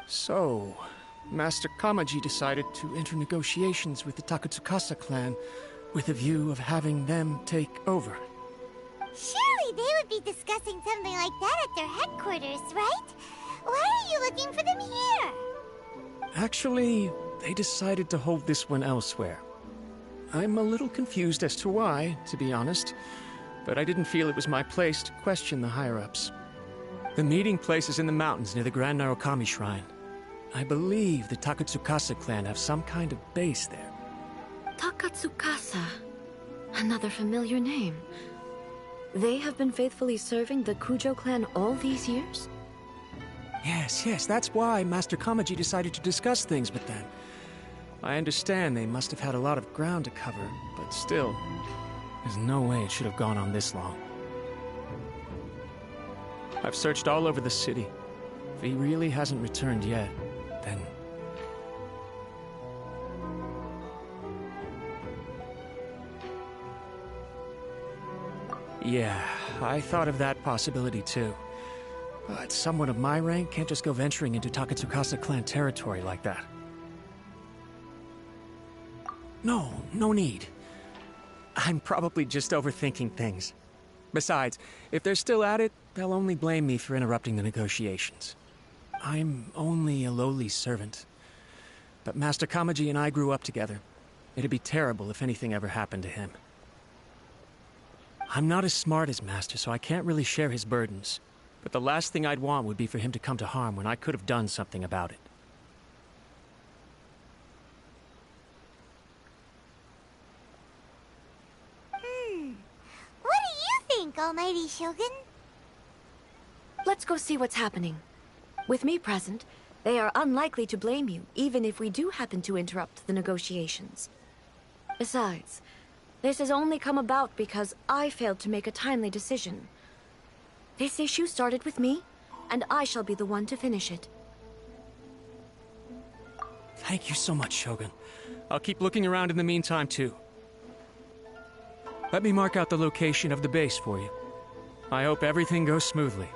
So, Master Kamaji decided to enter negotiations with the Takatsukasa clan with a view of having them take over. Surely they would be discussing something like that at their headquarters, right? Why are you looking for them here? Actually, they decided to hold this one elsewhere. I'm a little confused as to why, to be honest, but I didn't feel it was my place to question the higher-ups. The meeting place is in the mountains near the Grand Narukami Shrine. I believe the Takatsukasa clan have some kind of base there. Takatsukasa. Another familiar name. They have been faithfully serving the Kujo clan all these years? Yes, that's why Master Kamaji decided to discuss things with them. I understand they must have had a lot of ground to cover, but still, there's no way it should have gone on this long. I've searched all over the city. If he really hasn't returned yet, then... Yeah, I thought of that possibility too. But someone of my rank can't just go venturing into Takatsukasa clan territory like that. No need. I'm probably just overthinking things. Besides, if they're still at it, they'll only blame me for interrupting the negotiations. I'm only a lowly servant. But Master Kamaji and I grew up together. It'd be terrible if anything ever happened to him. I'm not as smart as Master, so I can't really share his burdens. But the last thing I'd want would be for him to come to harm when I could have done something about it. What do you think, Almighty Shogun? Let's go see what's happening. With me present, they are unlikely to blame you, even if we do happen to interrupt the negotiations. Besides, this has only come about because I failed to make a timely decision. This issue started with me, and I shall be the one to finish it. Thank you so much, Shogun. I'll keep looking around in the meantime, too. Let me mark out the location of the base for you. I hope everything goes smoothly.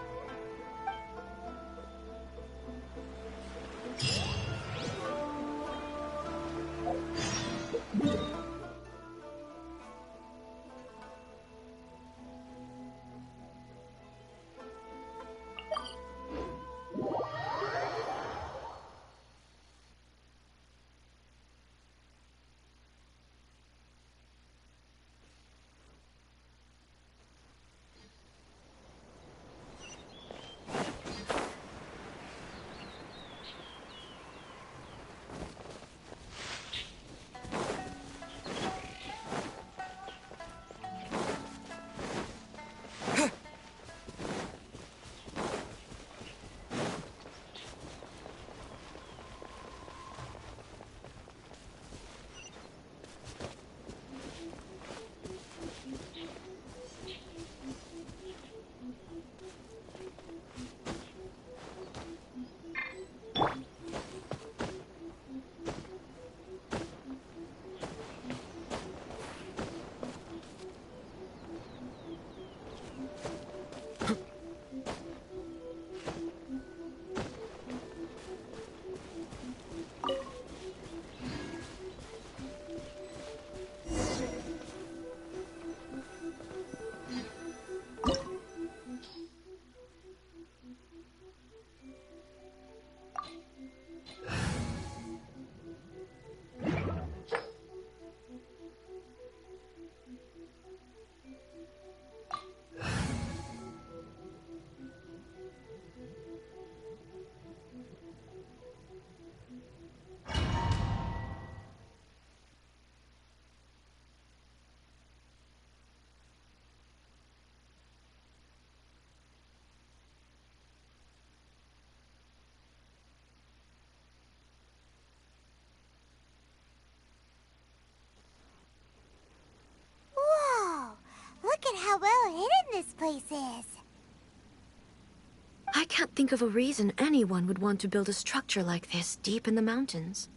can't think of a reason anyone would want to build a structure like this deep in the mountains.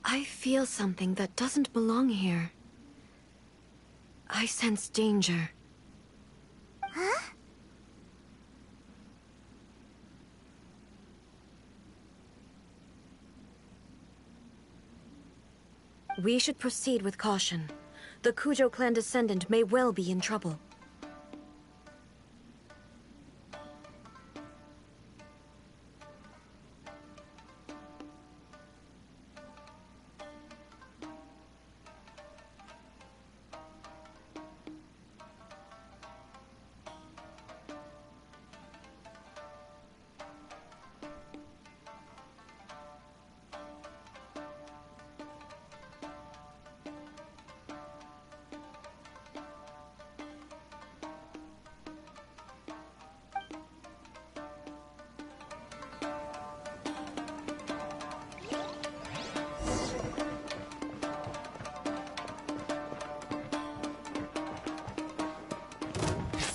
I feel something that doesn't belong here. I sense danger. Huh? We should proceed with caution. The Kujo clan descendant may well be in trouble.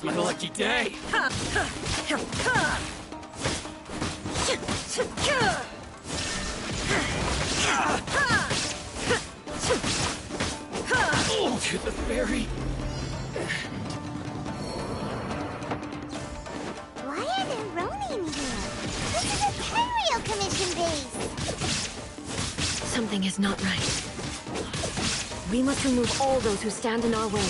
My lucky day! To the ferry! Why are there Ronin here? This is a Kenryo Commission base! Something is not right. We must remove all those who stand in our way.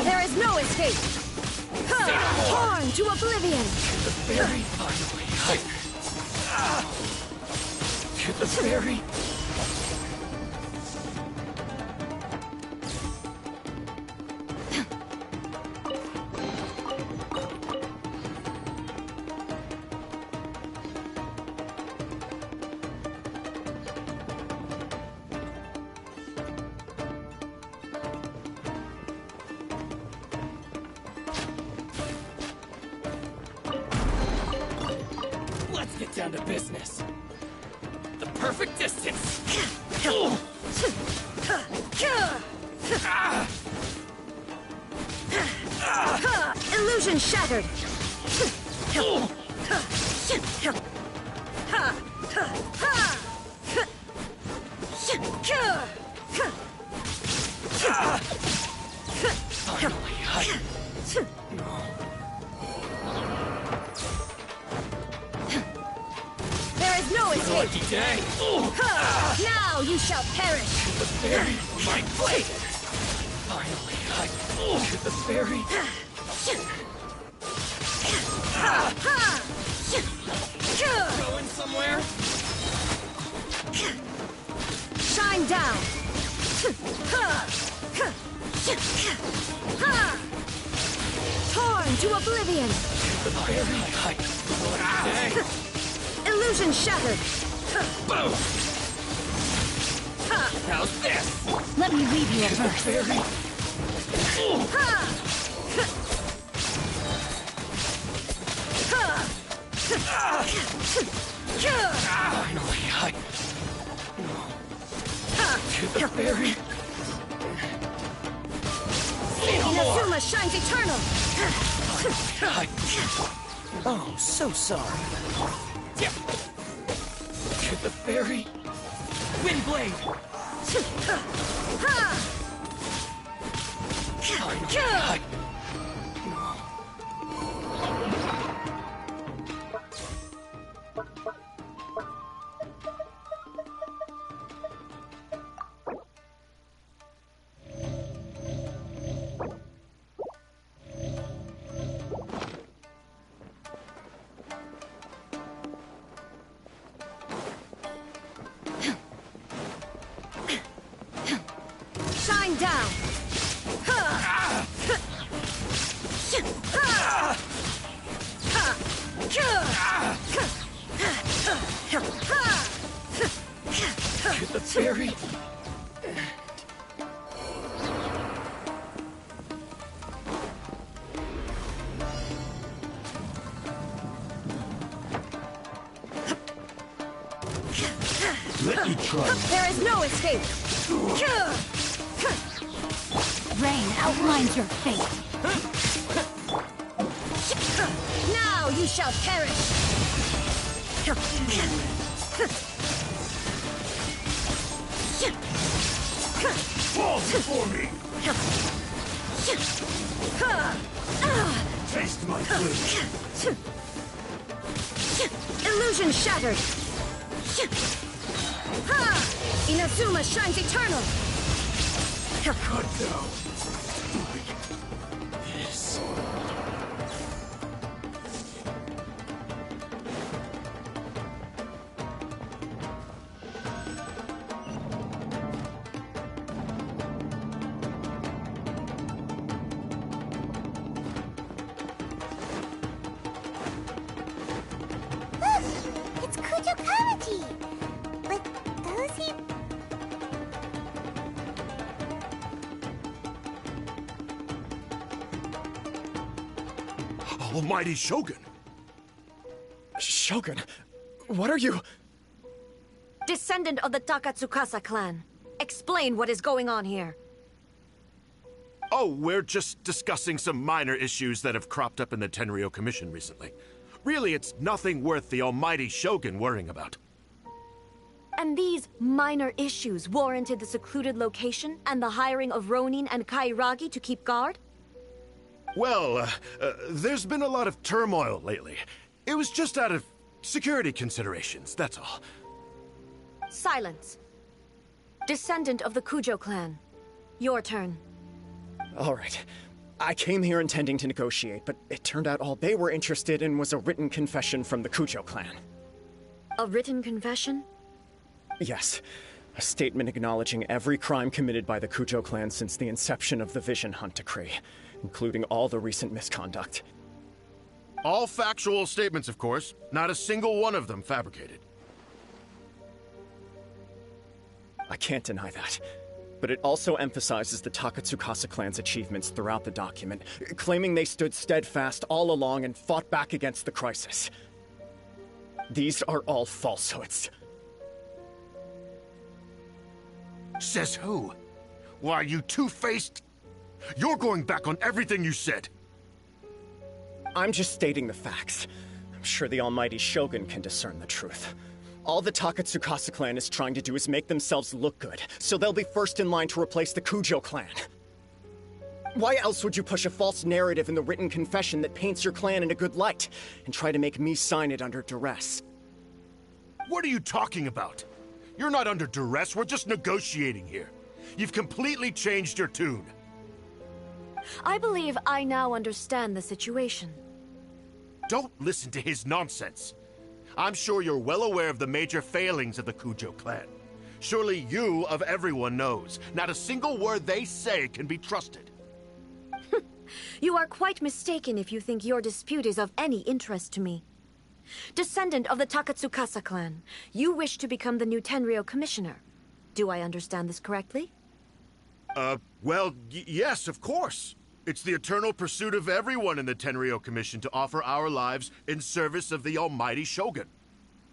There is no escape! Torn to oblivion! The ferry! Finally! To the ferry! Let's get down to business. The perfect distance. Illusion shattered! There is no escape! Lucky day. Now you shall perish! The ferry, my blade. Finally, to the ferry. Going somewhere? Shine down! Torn to oblivion! The ferry. Lucky day. Illusion shattered! Boom! How's this? Let me leave you at first. Ferry. Finally, to the ferry. Inazuma shines eternal! Oh, so sorry. To the ferry. Windblade. Finally. Shine down! To the ferry. There is no escape! Rain outlines your fate. Now you shall perish! Fall before me! Taste my flesh! Illusion shattered! Inazuma shines eternal! Cut down. Like this. It's Kujo Kamaji! But does he... Almighty Shogun! Shogun, what are you? Descendant of the Takatsukasa clan. Explain what is going on here. Oh, we're just discussing some minor issues that have cropped up in the Tenryo Commission recently. Really, it's nothing worth the almighty Shogun worrying about. And these minor issues warranted the secluded location and the hiring of Ronin and Kairagi to keep guard? Well, there's been a lot of turmoil lately. It was just out of security considerations, that's all. Silence. Descendant of the Kujo clan. Your turn. All right. I came here intending to negotiate, but it turned out all they were interested in was a written confession from the Kujo clan. A written confession? Yes. A statement acknowledging every crime committed by the Kujo clan since the inception of the Vision Hunt Decree, including all the recent misconduct. All factual statements, of course. Not a single one of them fabricated. I can't deny that. But it also emphasizes the Takatsukasa clan's achievements throughout the document, claiming they stood steadfast all along and fought back against the crisis. These are all falsehoods. Says who? Why, you two-faced... You're going back on everything you said. I'm just stating the facts. I'm sure the almighty Shogun can discern the truth. All the Takatsukasa clan is trying to do is make themselves look good, so they'll be first in line to replace the Kujo clan. Why else would you push a false narrative in the written confession that paints your clan in a good light, and try to make me sign it under duress? What are you talking about? You're not under duress, we're just negotiating here. You've completely changed your tune. I believe I now understand the situation. Don't listen to his nonsense. I'm sure you're well aware of the major failings of the Kujo clan. Surely you, of everyone, knows. Not a single word they say can be trusted. You are quite mistaken if you think your dispute is of any interest to me. Descendant of the Takatsukasa clan, you wish to become the new Tenryo commissioner. Do I understand this correctly? Well, yes, of course. It's the eternal pursuit of everyone in the Tenryo Commission to offer our lives in service of the almighty Shogun.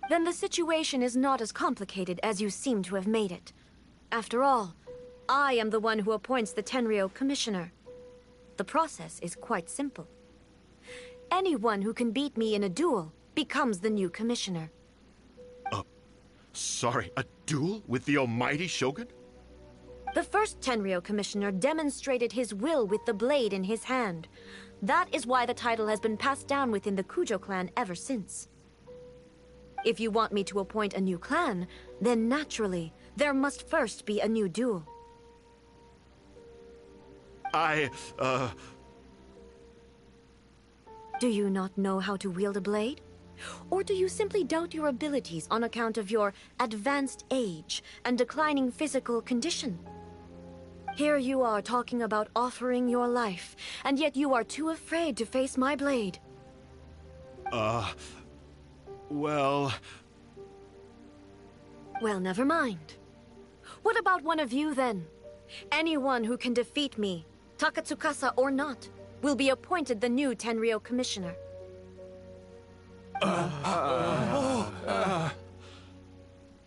Then the situation is not as complicated as you seem to have made it. After all, I am the one who appoints the Tenryo commissioner. The process is quite simple. Anyone who can beat me in a duel becomes the new commissioner. Sorry, a duel with the almighty Shogun? The first Tenryo commissioner demonstrated his will with the blade in his hand. That is why the title has been passed down within the Kujo clan ever since. If you want me to appoint a new clan, then naturally, there must first be a new duel. Do you not know how to wield a blade? Or do you simply doubt your abilities on account of your advanced age and declining physical condition? Here you are talking about offering your life, and yet you are too afraid to face my blade. Well... Well, never mind. What about one of you, then? Anyone who can defeat me, Takatsukasa or not, will be appointed the new Tenryo commissioner.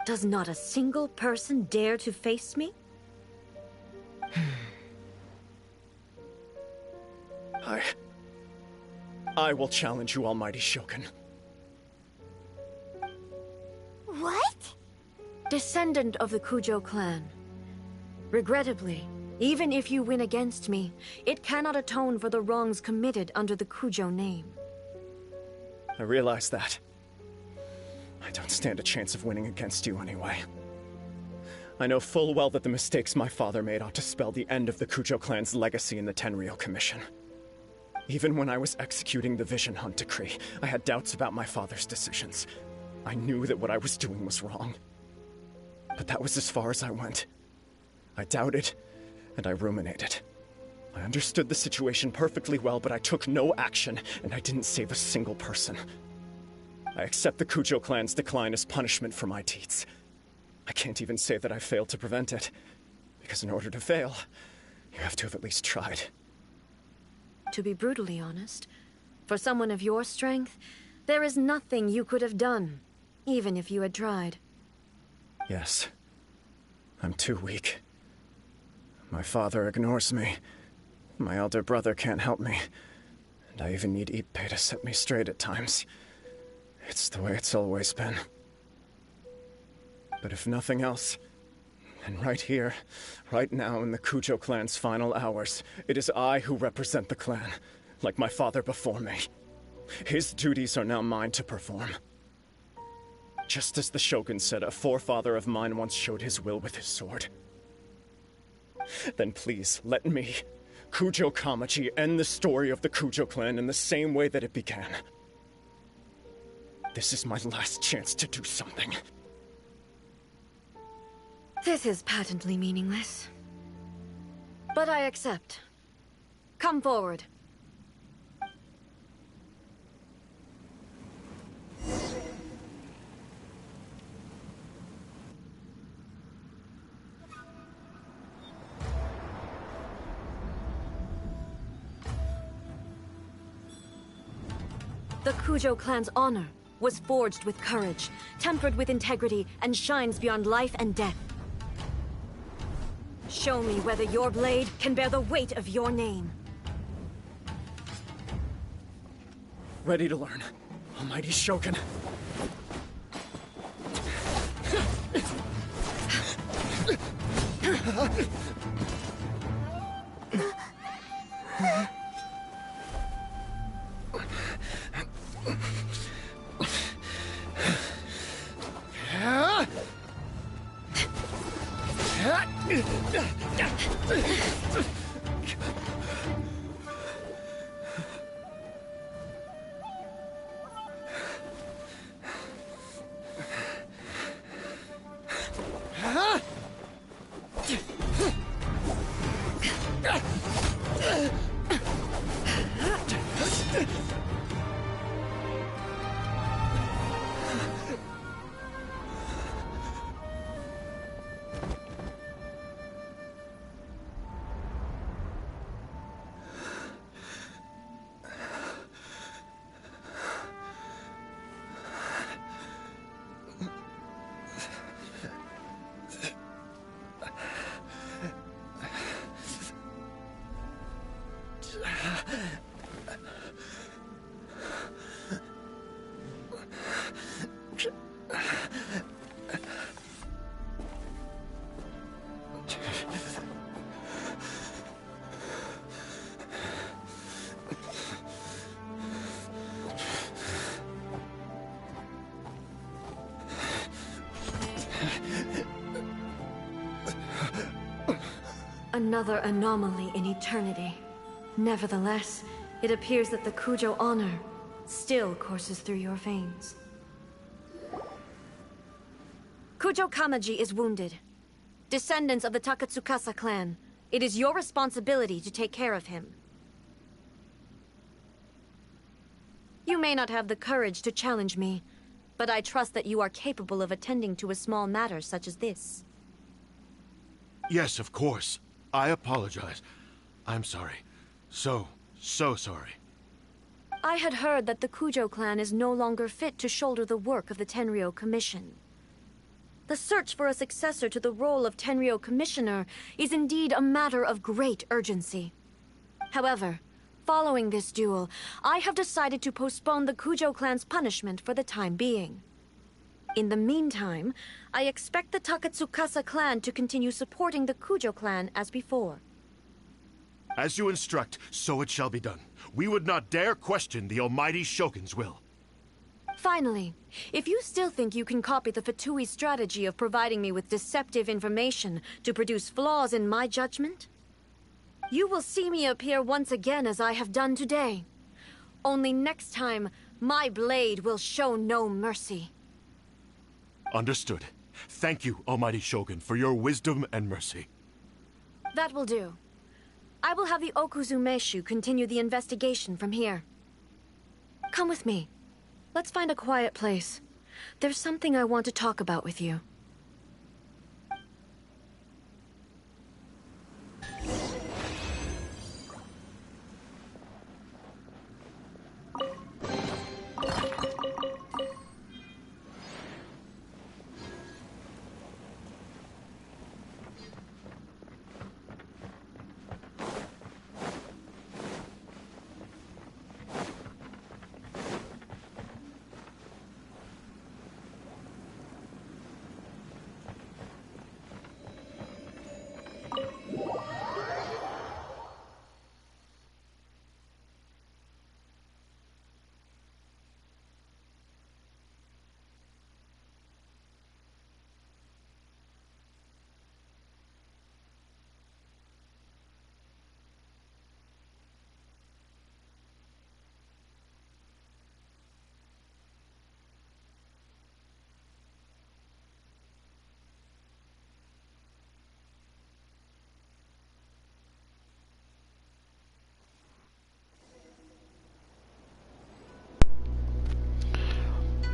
Does not a single person dare to face me? I will challenge you, Almighty Shogun. What? Descendant of the Kujo clan. Regrettably, even if you win against me, it cannot atone for the wrongs committed under the Kujo name. I realize that. I don't stand a chance of winning against you anyway. I know full well that the mistakes my father made ought to spell the end of the Kujo clan's legacy in the Tenryou Commission. Even when I was executing the Vision Hunt decree, I had doubts about my father's decisions. I knew that what I was doing was wrong. But that was as far as I went. I doubted, and I ruminated. I understood the situation perfectly well, but I took no action, and I didn't save a single person. I accept the Kujo clan's decline as punishment for my deeds. I can't even say that I failed to prevent it, because in order to fail, you have to have at least tried. To be brutally honest, for someone of your strength, there is nothing you could have done, even if you had tried. Yes. I'm too weak. My father ignores me. My elder brother can't help me. And I even need Ippei to set me straight at times. It's the way it's always been. But if nothing else, then right here, right now in the Kujo clan's final hours, it is I who represent the clan, like my father before me. His duties are now mine to perform. Just as the Shogun said, a forefather of mine once showed his will with his sword. Then please, let me, Kujo Kamaji, end the story of the Kujo clan in the same way that it began. This is my last chance to do something. This is patently meaningless. But I accept. Come forward. The Kujo clan's honor was forged with courage, tempered with integrity, and shines beyond life and death. Show me whether your blade can bear the weight of your name. Ready to learn, Almighty Shogun. Another anomaly in eternity. Nevertheless, it appears that the Kujo honor still courses through your veins. Kujo Kamaji is wounded. Descendants of the Takatsukasa clan, it is your responsibility to take care of him. You may not have the courage to challenge me, but I trust that you are capable of attending to a small matter such as this. Yes, of course. I apologize. I'm sorry. So sorry. I had heard that the Kujo clan is no longer fit to shoulder the work of the Tenryou Commission. The search for a successor to the role of Tenryou Commissioner is indeed a matter of great urgency. However, following this duel, I have decided to postpone the Kujo clan's punishment for the time being. In the meantime, I expect the Takatsukasa clan to continue supporting the Kujo clan as before. As you instruct, so it shall be done. We would not dare question the almighty Shogun's will. Finally, if you still think you can copy the Fatui strategy of providing me with deceptive information to produce flaws in my judgment, you will see me appear once again as I have done today. Only next time, my blade will show no mercy. Understood. Thank you, almighty Shogun, for your wisdom and mercy. That will do. I will have the Okuzumeshu continue the investigation from here. Come with me. Let's find a quiet place. There's something I want to talk about with you.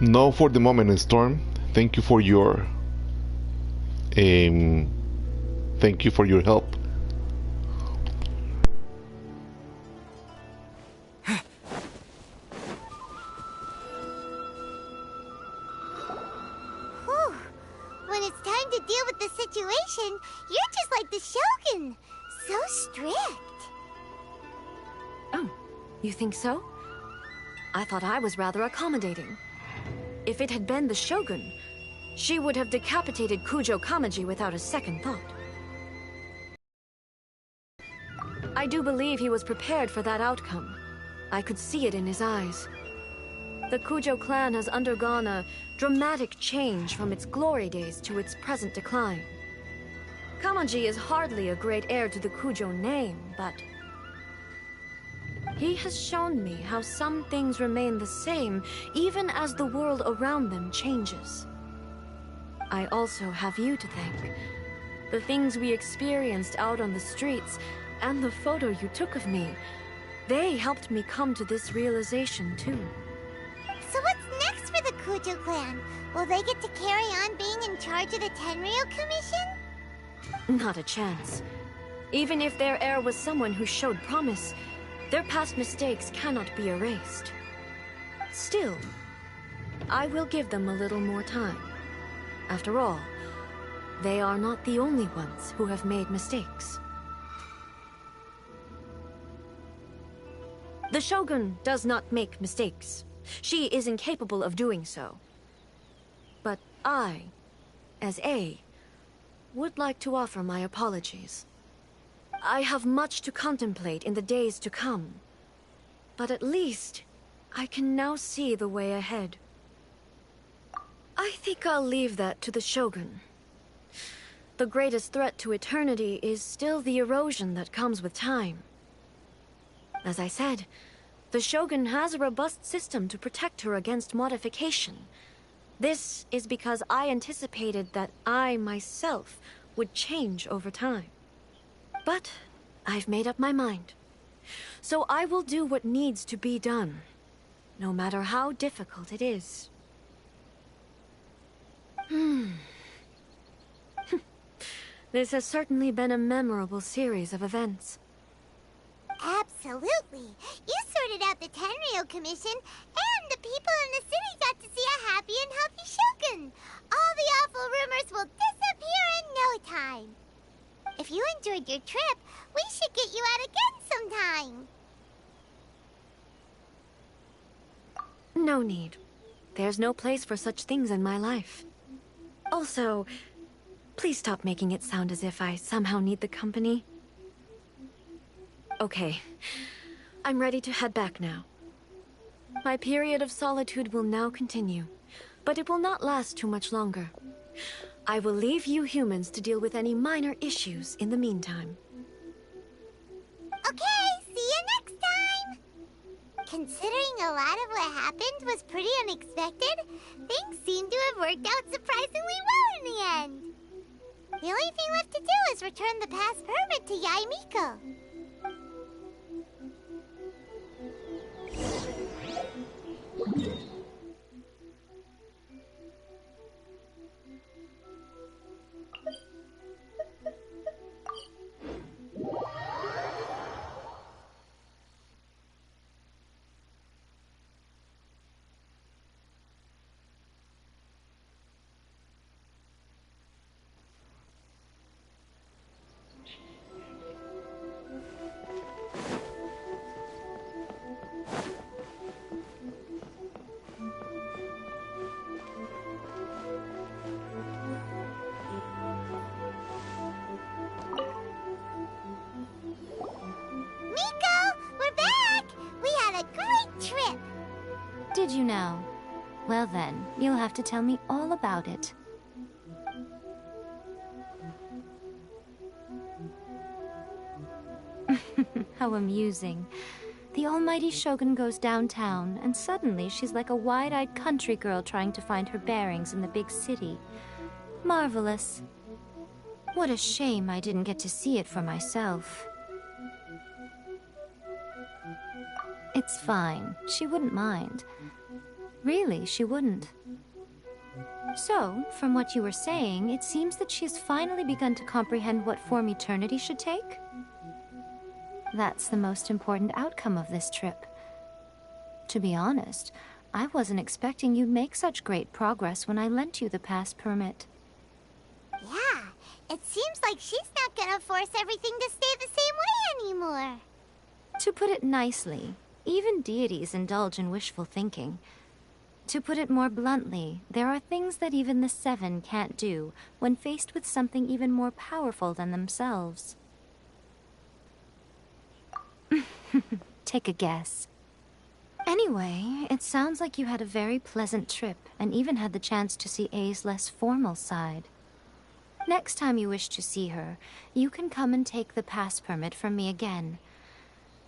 No, for the moment, Storm. Thank you for your help. Whew. When it's time to deal with the situation, you're just like the Shogun. So strict. Oh, you think so? I thought I was rather accommodating. If it had been the Shogun, she would have decapitated Kujo Kamaji without a second thought. I do believe he was prepared for that outcome. I could see it in his eyes. The Kujo clan has undergone a dramatic change from its glory days to its present decline. Kamaji is hardly a great heir to the Kujo name, but he has shown me how some things remain the same even as the world around them changes. I also have you to thank. The things we experienced out on the streets and the photo you took of me, they helped me come to this realization too. So what's next for the Kujo clan? Will they get to carry on being in charge of the Tenryou Commission? Not a chance. Even if their heir was someone who showed promise, their past mistakes cannot be erased. Still, I will give them a little more time. After all, they are not the only ones who have made mistakes. The Shogun does not make mistakes. She is incapable of doing so. But I, as A, would like to offer my apologies. I have much to contemplate in the days to come, but at least I can now see the way ahead. I think I'll leave that to the Shogun. The greatest threat to eternity is still the erosion that comes with time. As I said, the Shogun has a robust system to protect her against modification. This is because I anticipated that I myself would change over time. But I've made up my mind. So I will do what needs to be done, no matter how difficult it is. This has certainly been a memorable series of events. Absolutely. You sorted out the Tenryou Commission, and the people in the city got to see a a happy and healthy Shogun. All the awful rumors will disappear in no time. If you enjoyed your trip, we should get you out again sometime. No need. There's no place for such things in my life. Also, please stop making it sound as if I somehow need the company. Okay, I'm ready to head back now. My period of solitude will now continue, but it will not last too much longer. I will leave you humans to deal with any minor issues in the meantime. Okay, see you next time! Considering a lot of what happened was pretty unexpected, things seem to have worked out surprisingly well in the end. The only thing left to do is return the past permit to Yae Miko. Did you now? Well then, you'll have to tell me all about it. How amusing. The almighty Shogun goes downtown, and suddenly she's like a wide-eyed country girl trying to find her bearings in the big city. Marvelous. What a shame I didn't get to see it for myself. It's fine. She wouldn't mind. Really, she wouldn't. So, from what you were saying, it seems that she's finally begun to comprehend what form eternity should take? That's the most important outcome of this trip. To be honest, I wasn't expecting you'd make such great progress when I lent you the pass permit. Yeah, it seems like she's not gonna force everything to stay the same way anymore. To put it nicely, even deities indulge in wishful thinking. To put it more bluntly, there are things that even the Seven can't do when faced with something even more powerful than themselves. Take a guess. Anyway, it sounds like you had a very pleasant trip and even had the chance to see A's less formal side. Next time you wish to see her, you can come and take the pass permit from me again.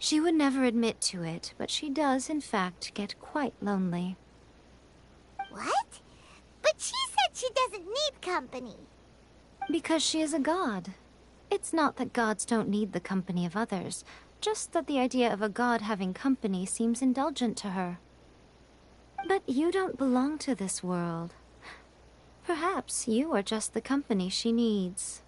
She would never admit to it, but she does, in fact, get quite lonely. What? But she said she doesn't need company. Because she is a god. It's not that gods don't need the company of others, just that the idea of a god having company seems indulgent to her. But you don't belong to this world. Perhaps you are just the company she needs.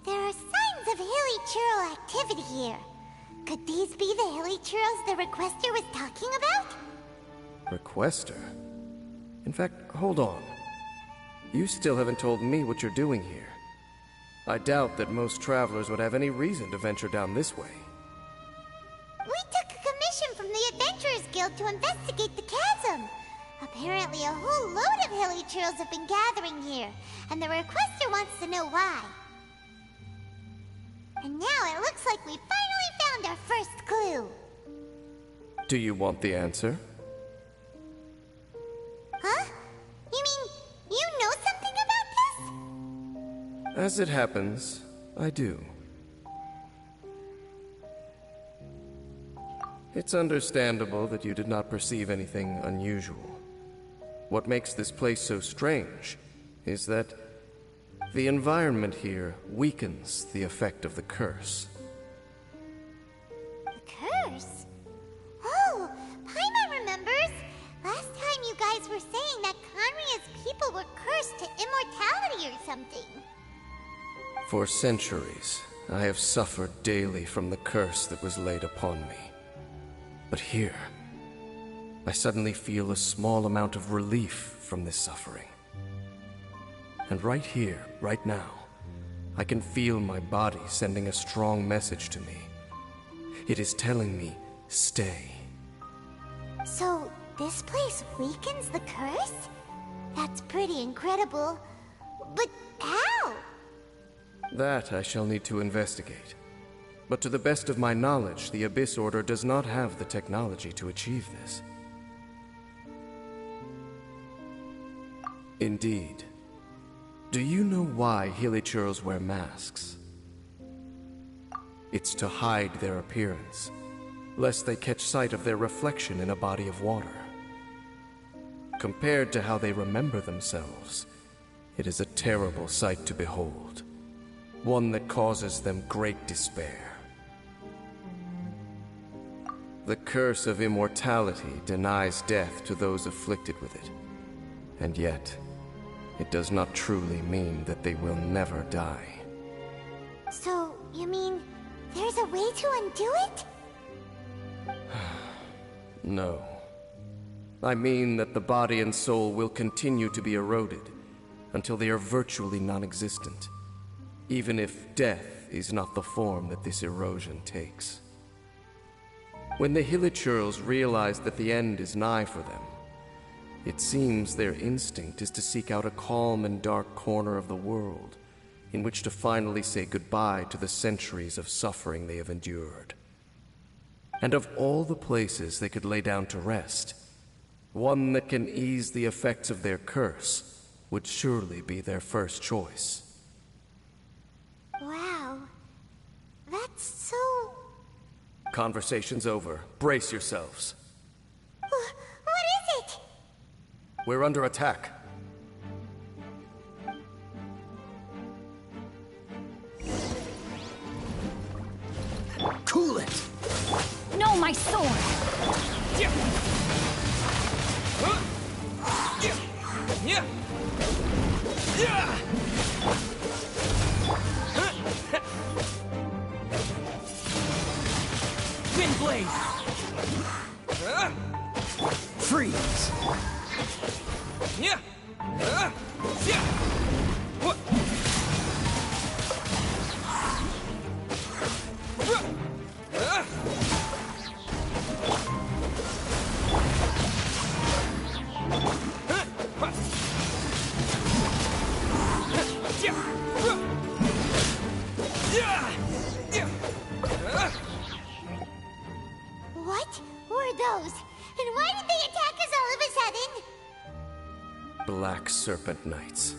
There are signs of hilly churl activity here. Could these be the hilly churls the requester was talking about? Requester? In fact, hold on. You still haven't told me what you're doing here. I doubt that most travelers would have any reason to venture down this way. We took a commission from the Adventurers Guild to investigate the chasm. Apparently a whole load of hilly churls have been gathering here, and the requester wants to know why. And now it looks like we finally found our first clue. Do you want the answer? Huh? You mean you know something about this? As it happens, I do. It's understandable that you did not perceive anything unusual. What makes this place so strange is that the environment here weakens the effect of the curse. The curse? Oh, Paimon remembers. Last time you guys were saying that Conria's people were cursed to immortality or something. For centuries, I have suffered daily from the curse that was laid upon me. But here, I suddenly feel a small amount of relief from this suffering. And right here, right now, I can feel my body sending a strong message to me. It is telling me, stay. So, this place weakens the curse? That's pretty incredible. But how? That I shall need to investigate. But to the best of my knowledge, the Abyss Order does not have the technology to achieve this. Indeed. Do you know why Hilichurls wear masks? It's to hide their appearance, lest they catch sight of their reflection in a body of water. Compared to how they remember themselves, it is a terrible sight to behold, one that causes them great despair. The curse of immortality denies death to those afflicted with it, and yet, it does not truly mean that they will never die. So, you mean there's a way to undo it? No. I mean that the body and soul will continue to be eroded until they are virtually non-existent, even if death is not the form that this erosion takes. When the Hilichurls realize that the end is nigh for them, it seems their instinct is to seek out a calm and dark corner of the world in which to finally say goodbye to the centuries of suffering they have endured. And of all the places they could lay down to rest, one that can ease the effects of their curse would surely be their first choice. Wow. That's so... Conversation's over. Brace yourselves. What is it? We're under attack. my sword! Wind blade! Freeze! What were those? And why did they attack us all of a sudden? Black Serpent Knights.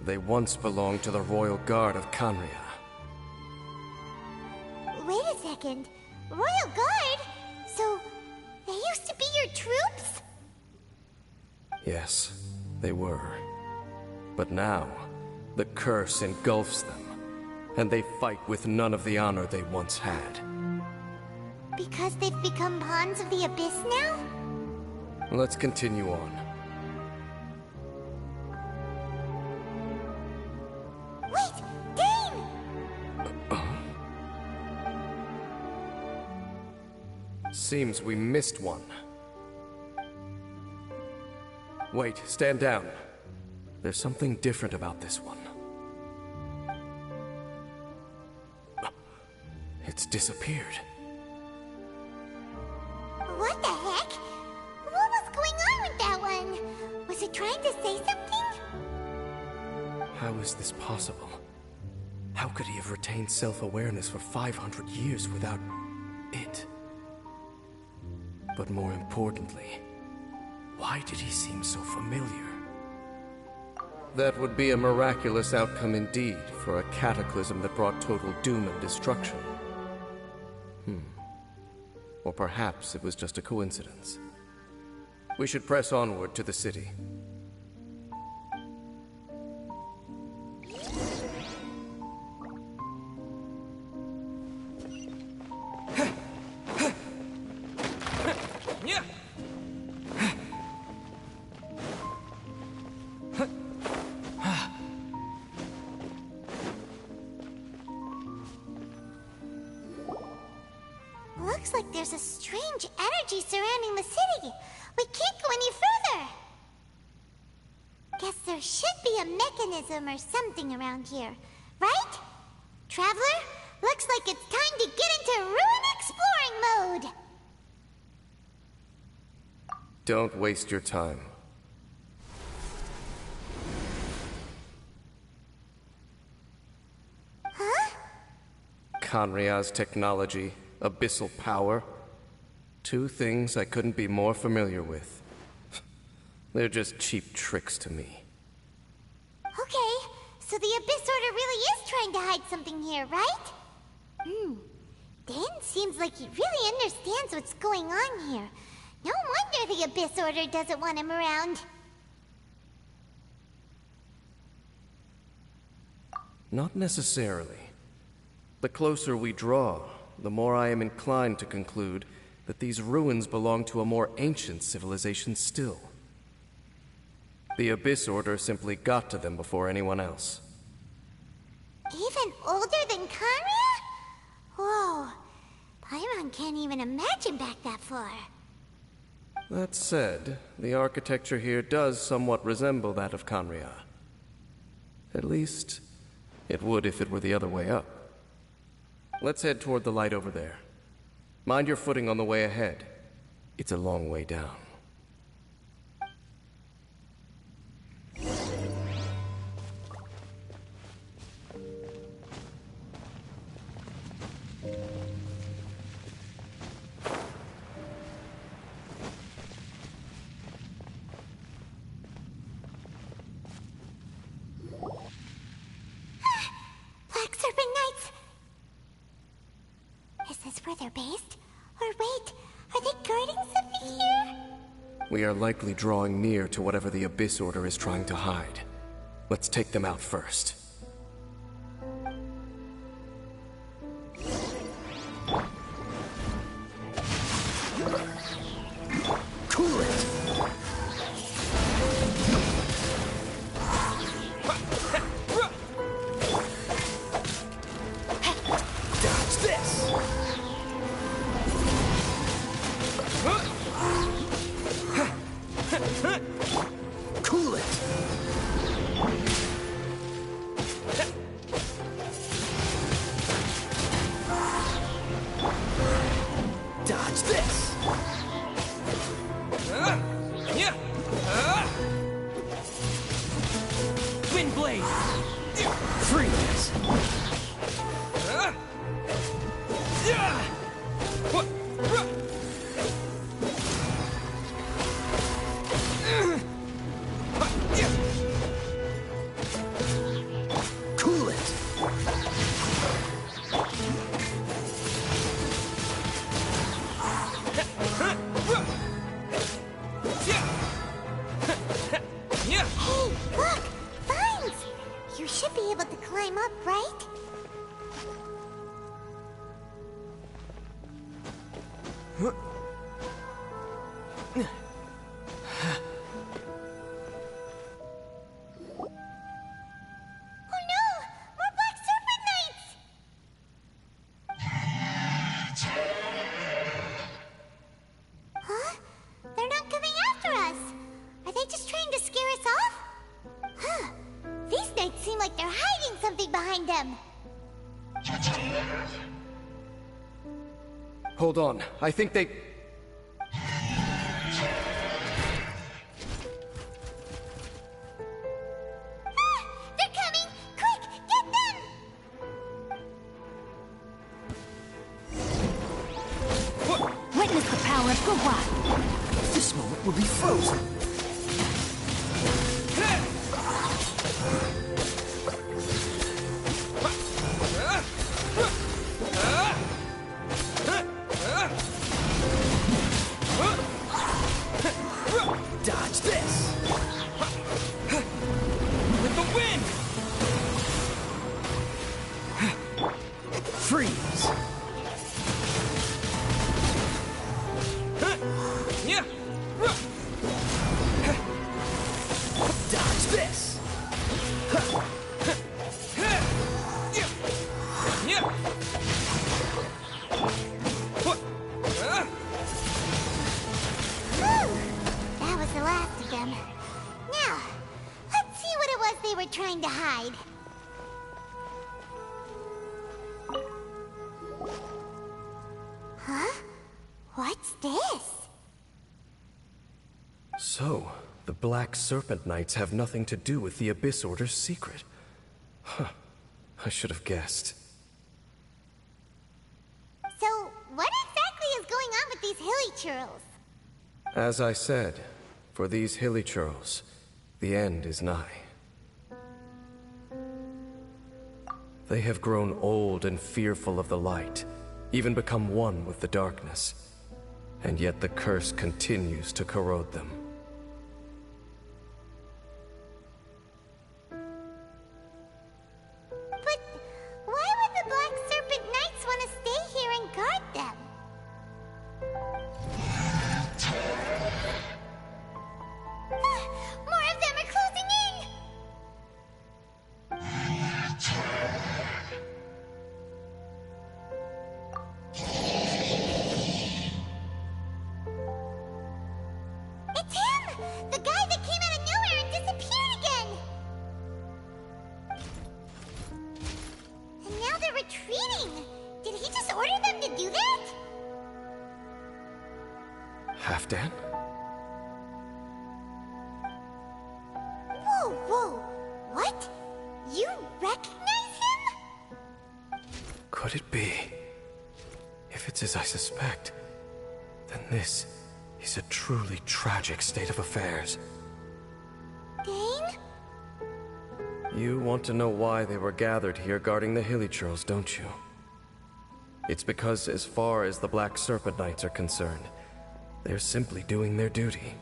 They once belonged to the Royal Guard of Canria. Wait a second. Royal Guard? So, they used to be your troops? Yes, they were. But now, the curse engulfs them, and they fight with none of the honor they once had. Because they've become pawns of the Abyss now? Let's continue on. Wait! Dane! Seems we missed one. Wait, stand down. There's something different about this one. It's disappeared. What the heck? What was going on with that one? Was it trying to say something? How is this possible? How could he have retained self-awareness for 500 years without it? But more importantly, why did he seem so familiar? That would be a miraculous outcome indeed for a cataclysm that brought total doom and destruction. Or perhaps it was just a coincidence. We should press onward to the city. Looks like there's a strange energy surrounding the city. We can't go any further. Guess there should be a mechanism or something around here, right? Traveler, looks like it's time to get into ruin exploring mode. Don't waste your time. Huh? Canria's technology, abyssal power. Two things I couldn't be more familiar with. They're just cheap tricks to me. Okay, so the Abyss Order really is trying to hide something here, right? Dan seems like he really understands what's going on here. No wonder the Abyss Order doesn't want him around. Not necessarily. The closer we draw, the more I am inclined to conclude that these ruins belong to a more ancient civilization still. The Abyss Order simply got to them before anyone else. Even older than Canria? Whoa, Paimon can't even imagine back that far. That said, the architecture here does somewhat resemble that of Canria. At least, it would if it were the other way up. Let's head toward the light over there. Mind your footing on the way ahead. It's a long way down. Black Serpent Knights! Is this where they're based? Or wait, are they guarding something here? We are likely drawing near to whatever the Abyss Order is trying to hide. Let's take them out first. Huh? They're not coming after us. Are they just trying to scare us off? Huh. These knights seem like they're hiding something behind them. Hold on. I think they... They're coming! Quick, get them! Witness the power of Gugwa. This moment will be frozen. Dodge this! With the wind! Freeze! Dodge this! That was the last of them. Now, let's see what it was they were trying to hide. Huh? What's this? So, the Black Serpent Knights have nothing to do with the Abyss Order's secret. Huh. I should have guessed. So, what exactly is going on with these hilly churls? As I said, for these hilly churls, the end is nigh. They have grown old and fearful of the light, even become one with the darkness. And yet the curse continues to corrode them. But why would the Black Serpent Knights want to stay here and guard them? More of them are closing in! It's him! The guy that came out of nowhere and disappeared again! And now they're retreating! Did he just order them to do that? Halfdan? Whoa, whoa! What? You recognize him? Could it be? If it's as I suspect, then this is a truly tragic state of affairs. Dane? You want to know why they were gathered here guarding the hilly churls, don't you? It's because as far as the Black Serpent Knights are concerned, they're simply doing their duty.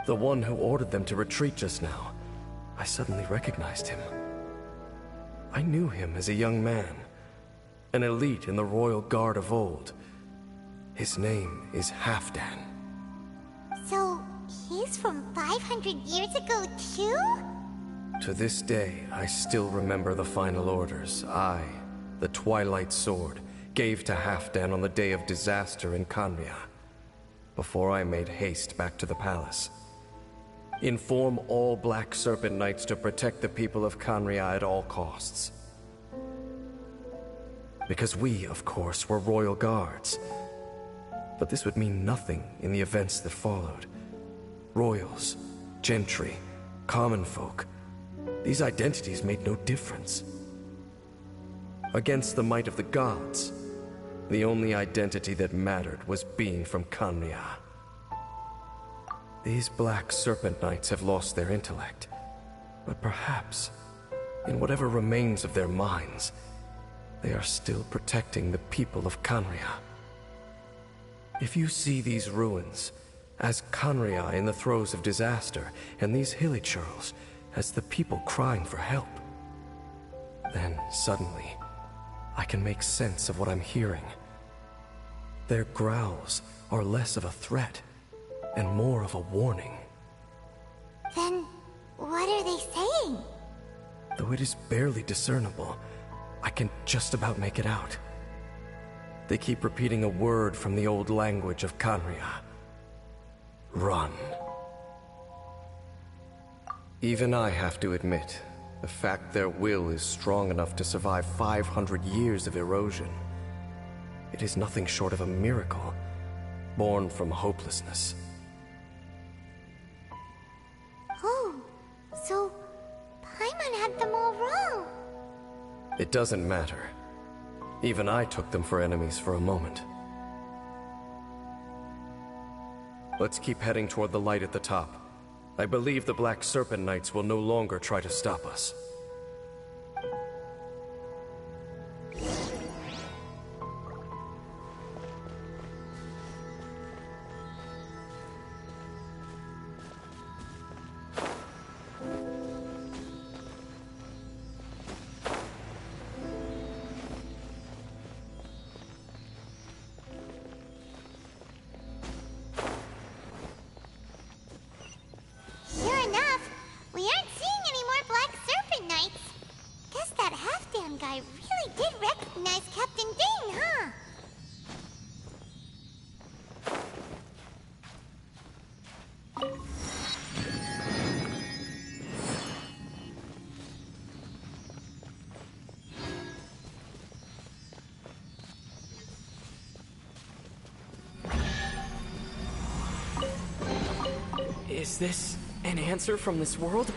The one who ordered them to retreat just now, I suddenly recognized him. I knew him as a young man, an elite in the royal guard of old. His name is Halfdan. So, he's from 500 years ago, too? To this day, I still remember the final orders I, the Twilight Sword, gave to Halfdan on the day of disaster in Khaenri'ah, before I made haste back to the palace. Inform all Black Serpent Knights to protect the people of Khaenri'ah at all costs. Because we, of course, were royal guards. But this would mean nothing in the events that followed. Royals, gentry, common folk, these identities made no difference. Against the might of the gods, the only identity that mattered was being from Khaenri'ah. These Black Serpent Knights have lost their intellect, but perhaps, in whatever remains of their minds, they are still protecting the people of Khaenri'ah. If you see these ruins as Khaenri'ah in the throes of disaster, and these hilly churls as the people crying for help, then suddenly I can make sense of what I'm hearing. Their growls are less of a threat and more of a warning. Then, what are they saying? Though it is barely discernible, I can just about make it out. They keep repeating a word from the old language of Kanria. Run. Even I have to admit, the fact their will is strong enough to survive 500 years of erosion. It is nothing short of a miracle, born from hopelessness. Oh, so Paimon had them all wrong. It doesn't matter. Even I took them for enemies for a moment. Let's keep heading toward the light at the top. I believe the Black Serpent Knights will no longer try to stop us. Sure enough, we aren't seeing any more Black Serpent Knights. Guess that half-damn guy really did recognize Captain Dane, huh? Is this an answer from this world?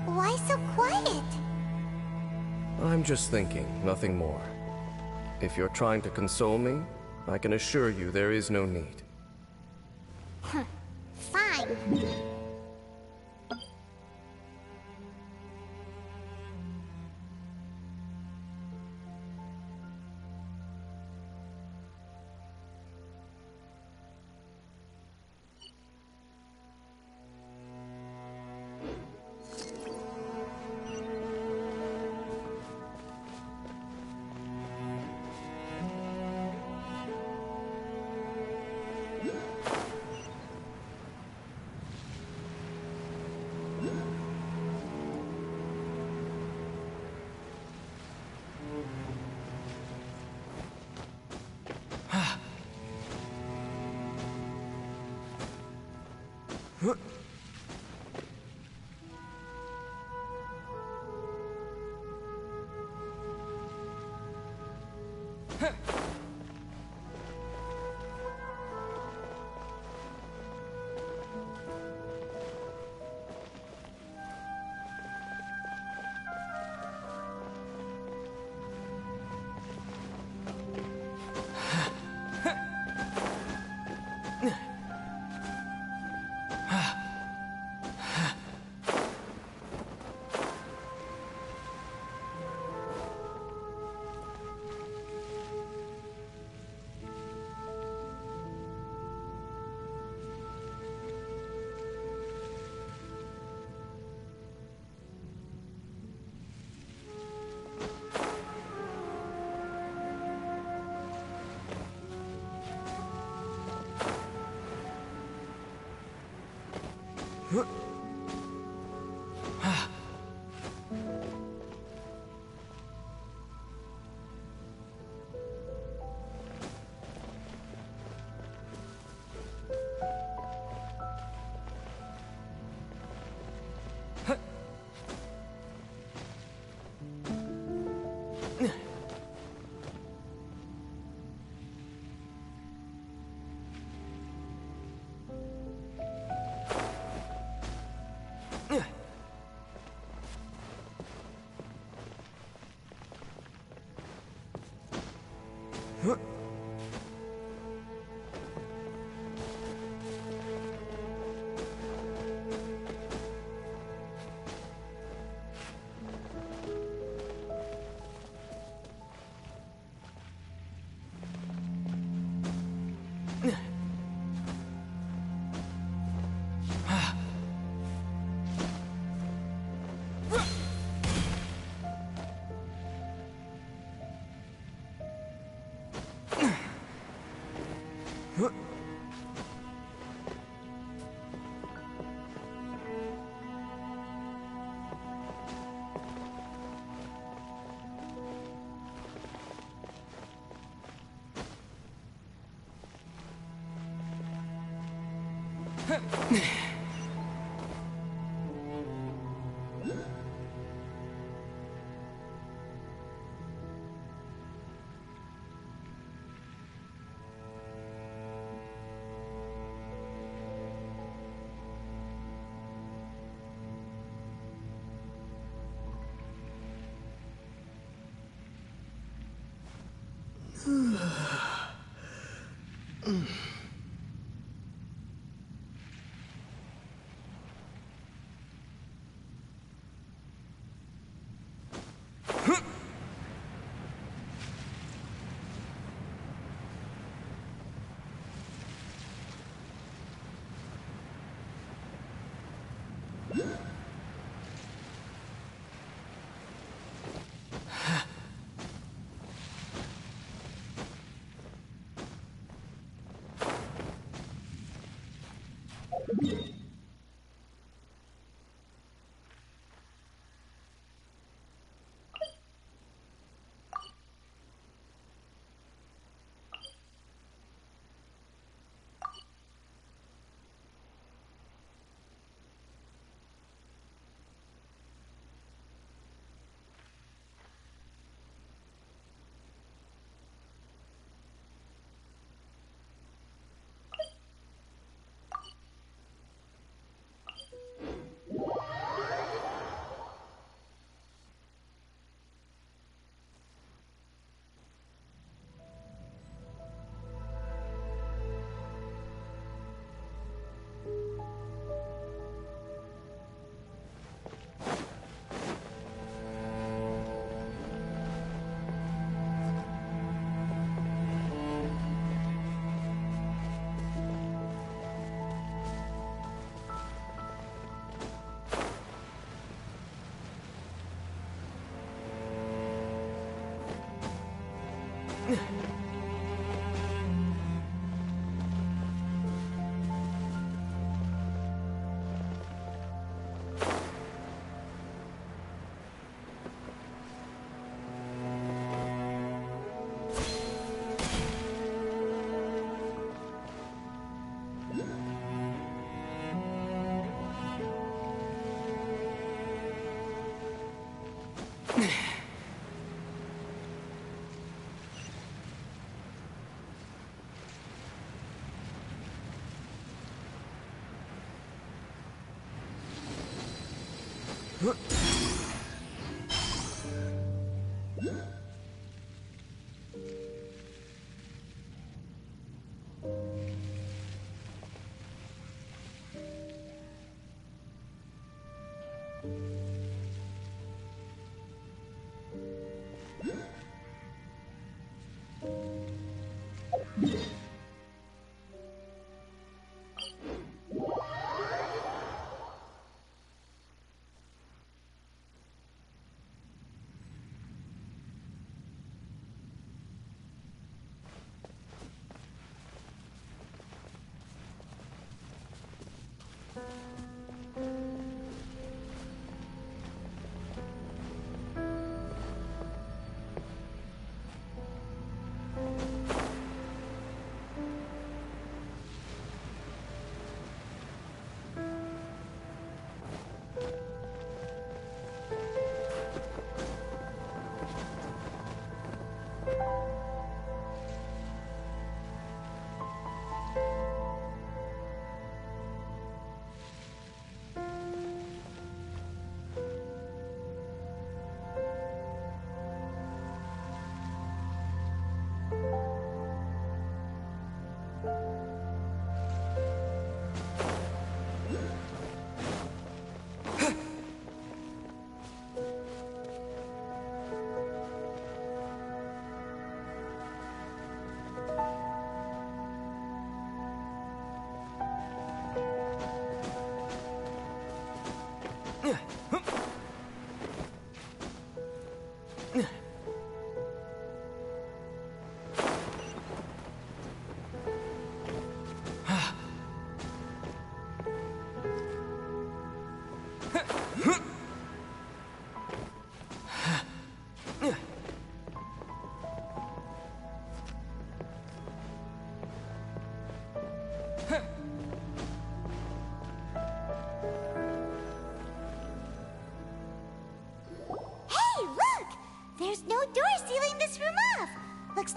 Why so quiet? I'm just thinking, nothing more. If you're trying to console me, I can assure you there is no need. Fine.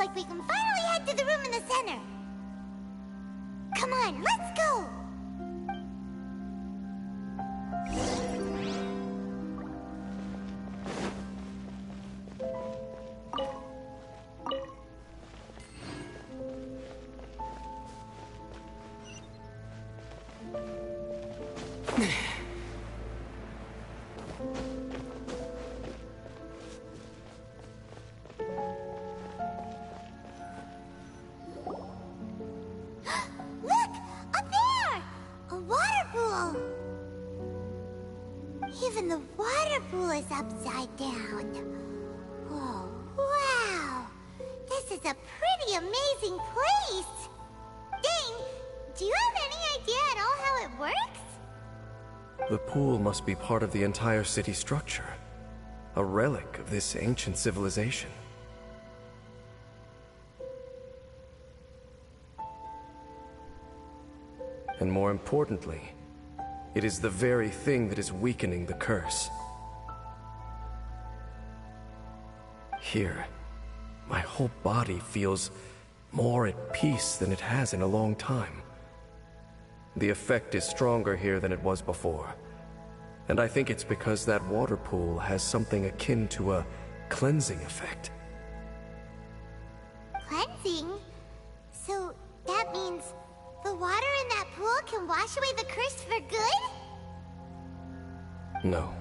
like we can finally head to the room in the center. Come on, let's go! Look! Up there! A water pool! Even the water pool is upside down. Oh, wow! This is a pretty amazing place! Dang, do you have any idea at all how it works? The pool must be part of the entire city structure. A relic of this ancient civilization. And more importantly, it is the very thing that is weakening the curse. Here, my whole body feels more at peace than it has in a long time. The effect is stronger here than it was before. And I think it's because that water pool has something akin to a cleansing effect. Cleansing? So that means the water in that pool can wash away the curse for good? No,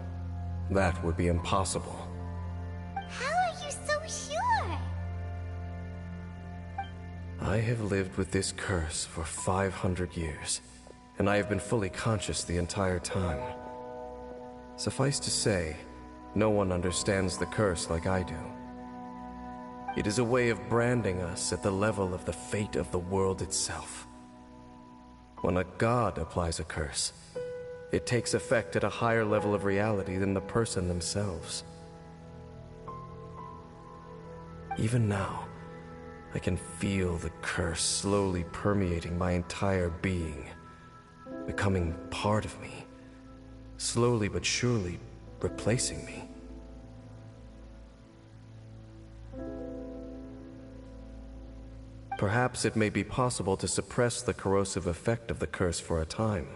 that would be impossible. How are you so sure? I have lived with this curse for 500 years, and I have been fully conscious the entire time. Suffice to say, no one understands the curse like I do. It is a way of branding us at the level of the fate of the world itself. When a god applies a curse, it takes effect at a higher level of reality than the person themselves. Even now, I can feel the curse slowly permeating my entire being, becoming part of me, slowly but surely replacing me. Perhaps it may be possible to suppress the corrosive effect of the curse for a time,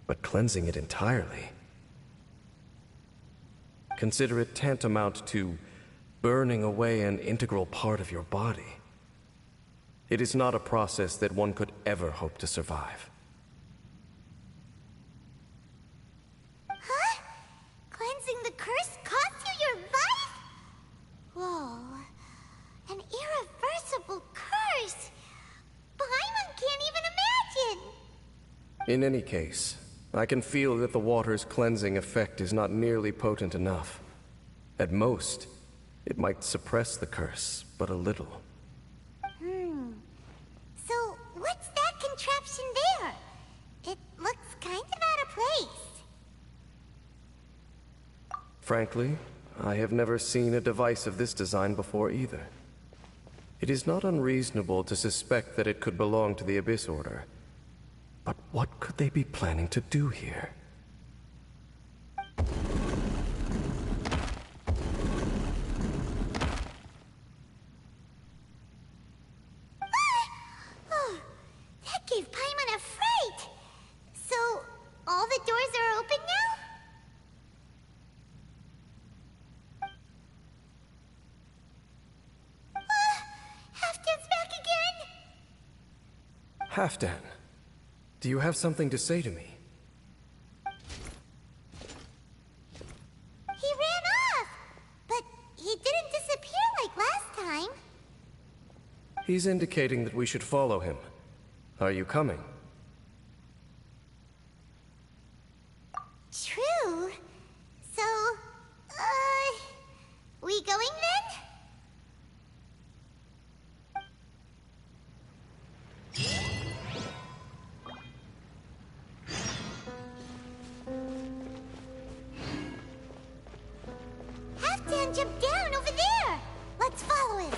but cleansing it entirely. Consider it tantamount to burning away an integral part of your body. It is not a process that one could ever hope to survive. Huh? Cleansing the curse cost you your life? Whoa. An irreversible curse! Paimon can't even imagine! In any case, I can feel that the water's cleansing effect is not nearly potent enough. At most, it might suppress the curse, but a little. So, what's that contraption there? It looks kind of out of place. Frankly, I have never seen a device of this design before either. It is not unreasonable to suspect that it could belong to the Abyss Order. But what could they be planning to do here? Oh, that gave Paimon a fright! So, all the doors are open now? Halfdan's back again! Halfdan, do you have something to say to me? He ran off! But he didn't disappear like last time. He's indicating that we should follow him. Are you coming? True. So, we going then? Halfdan jumped down over there! Let's follow him!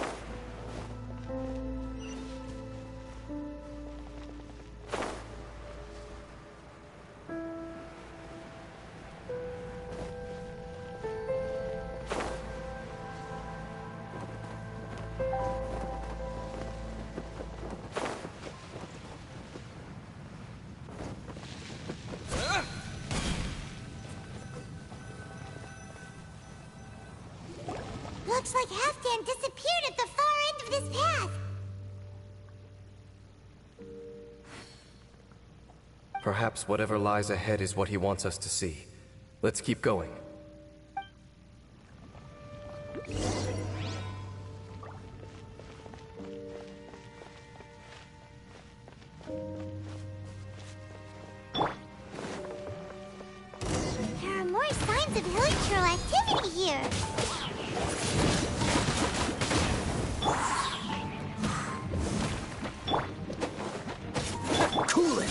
Looks like Halfdan disappeared at the far end of this path. Perhaps whatever lies ahead is what he wants us to see. Let's keep going. There are more signs of hilichurl activity here. Cool it!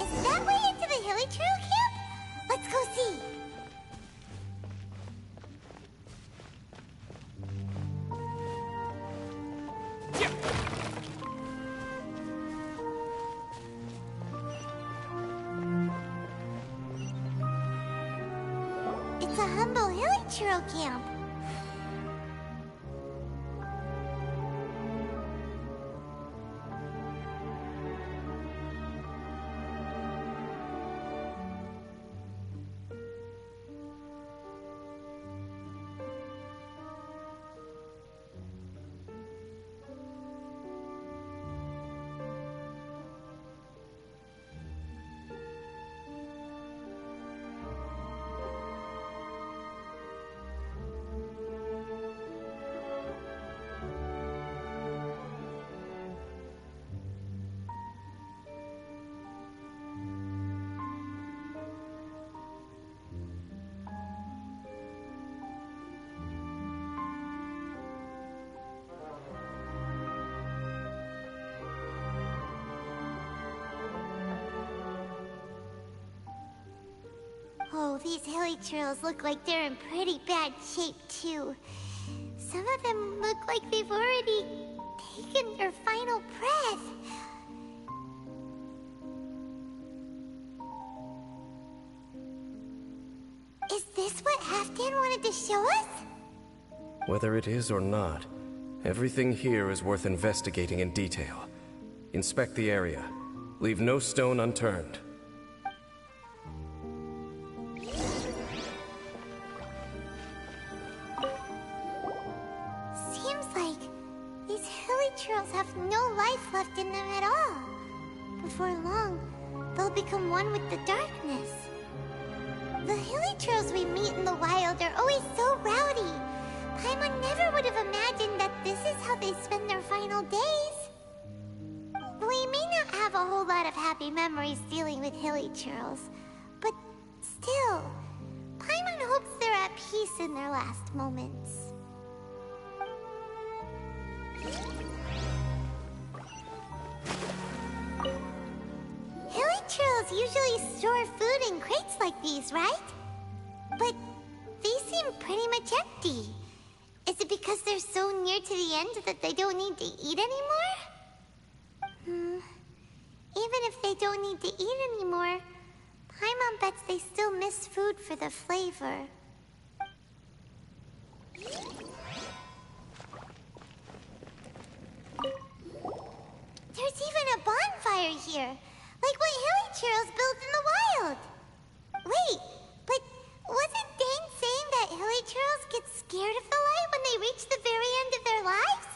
Is that way into the hilichurl camp? Let's go see. It's a humble hilichurl camp. Oh, these hilichurls look like they're in pretty bad shape, too. Some of them look like they've already taken their final breath. Is this what Halfdan wanted to show us? Whether it is or not, everything here is worth investigating in detail. Inspect the area. Leave no stone unturned. Seems like these hilichurls have no life left in them at all. Before long, they'll become one with the darkness. The hilichurls we meet in the wild are always so rowdy. Paimon never would have imagined that this is how they spend their final days. We may not have a whole lot of happy memories dealing with hilichurls, but still, Paimon hopes they're at peace in their last moments. Hilichurls usually store food in crates like these, right? But these seem pretty much empty. Is it because they're so near to the end that they don't need to eat anymore? Even if they don't need to eat anymore, Paimon bets they still miss food for the flavor. There's even a bonfire here, like what hilichurls built in the wild. Wait, but wasn't Dane saying that hilichurls get scared of the light when they reach the very end of their lives?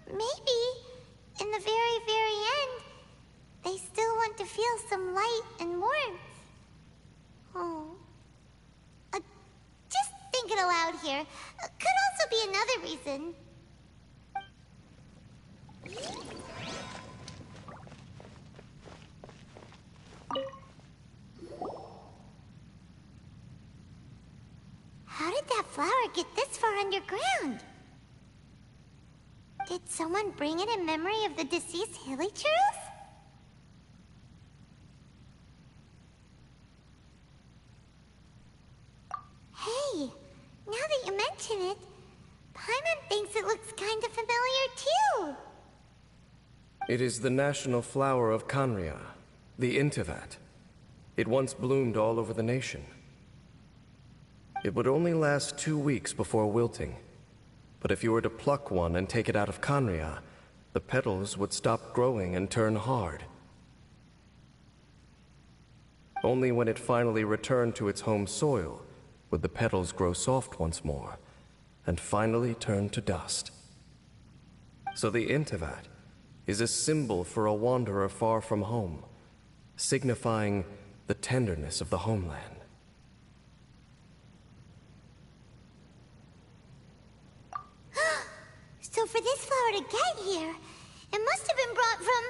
Maybe, in the very, very end, they still want to feel some light and warmth. Oh. Just thinking aloud here. Could also be another reason. How did that flower get this far underground? Did someone bring it in memory of the deceased hilichurls? it looks kind of familiar too. It is the national flower of Khaenri'ah, the Intivat. It once bloomed all over the nation. It would only last 2 weeks before wilting. But if you were to pluck one and take it out of Khaenri'ah, the petals would stop growing and turn hard. Only when it finally returned to its home soil would the petals grow soft once more, and finally turn to dust. So the Intivat is a symbol for a wanderer far from home, signifying the tenderness of the homeland. So for this flower to get here, it must have been brought from...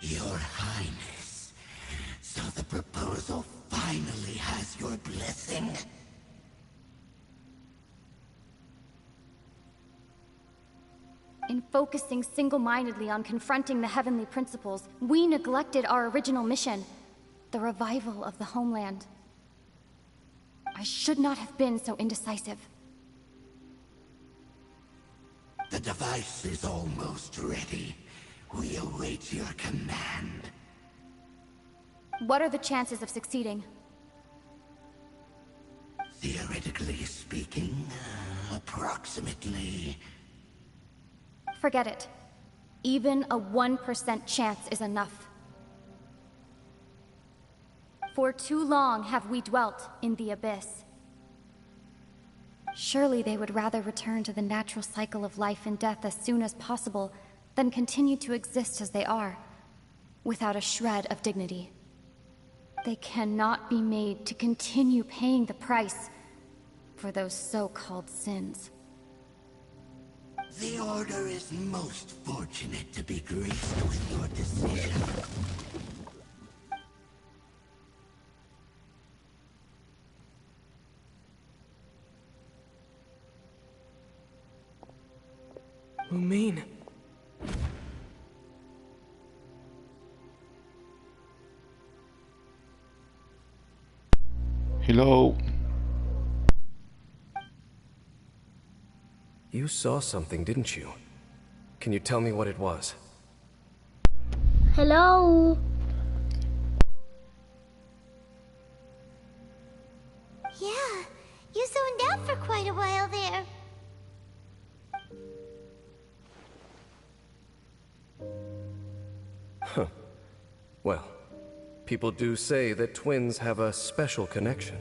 Your Highness, so the proposal finally has your blessing? In focusing single-mindedly on confronting the heavenly principles, we neglected our original mission, the revival of the homeland. I should not have been so indecisive. The device is almost ready. We await your command. What are the chances of succeeding? Theoretically speaking, approximately... Forget it. Even a 1% chance is enough. For too long have we dwelt in the abyss. Surely they would rather return to the natural cycle of life and death as soon as possible than continue to exist as they are, without a shred of dignity. They cannot be made to continue paying the price for those so-called sins. The Order is most fortunate to be graced with your decision. Lumine. Hello. You saw something, didn't you? Can you tell me what it was? Hello? Yeah, you zoned out for quite a while there. Huh. Well, people do say that twins have a special connection.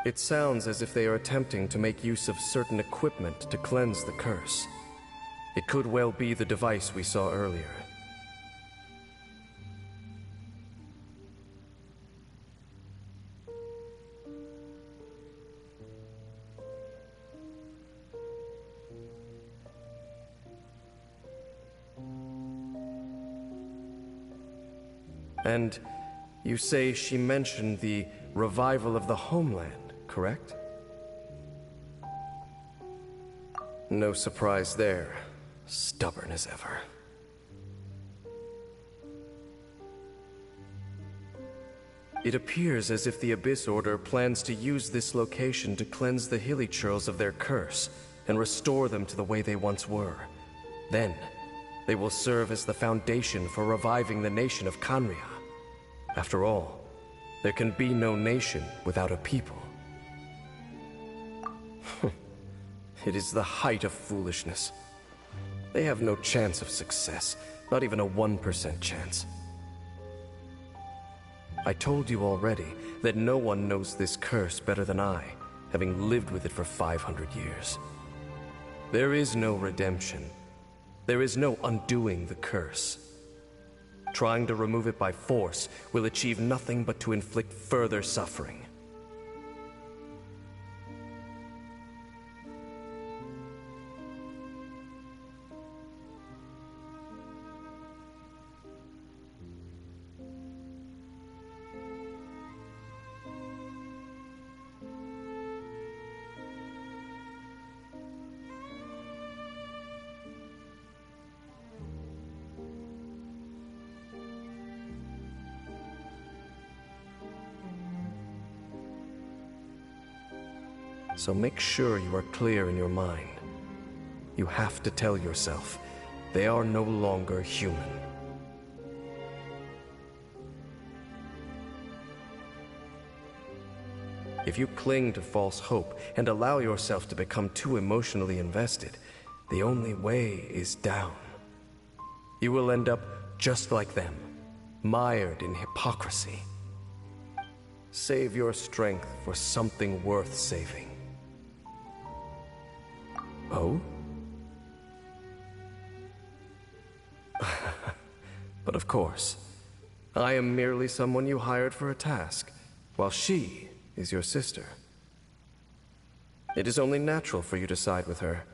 It sounds as if they are attempting to make use of certain equipment to cleanse the curse. It could well be the device we saw earlier. And you say she mentioned the revival of the homeland, correct? No surprise there. Stubborn as ever. It appears as if the Abyss Order plans to use this location to cleanse the Hilichurls of their curse and restore them to the way they once were. Then, they will serve as the foundation for reviving the nation of Khaenri'ah. After all, there can be no nation without a people. It is the height of foolishness. They have no chance of success, not even a 1% chance. I told you already that no one knows this curse better than I, having lived with it for 500 years. There is no redemption. There is no undoing the curse. Trying to remove it by force will achieve nothing but to inflict further suffering. So make sure you are clear in your mind. You have to tell yourself, they are no longer human. If you cling to false hope and allow yourself to become too emotionally invested, the only way is down. You will end up just like them, mired in hypocrisy. Save your strength for something worth saving. Oh? But of course, I am merely someone you hired for a task, while she is your sister. It is only natural for you to side with her.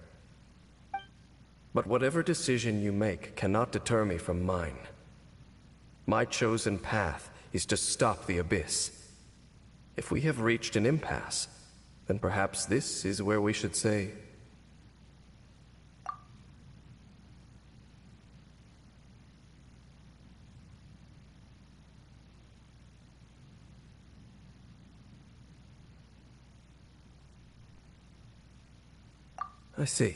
But whatever decision you make cannot deter me from mine. My chosen path is to stop the Abyss. If we have reached an impasse, then perhaps this is where we should say... I see.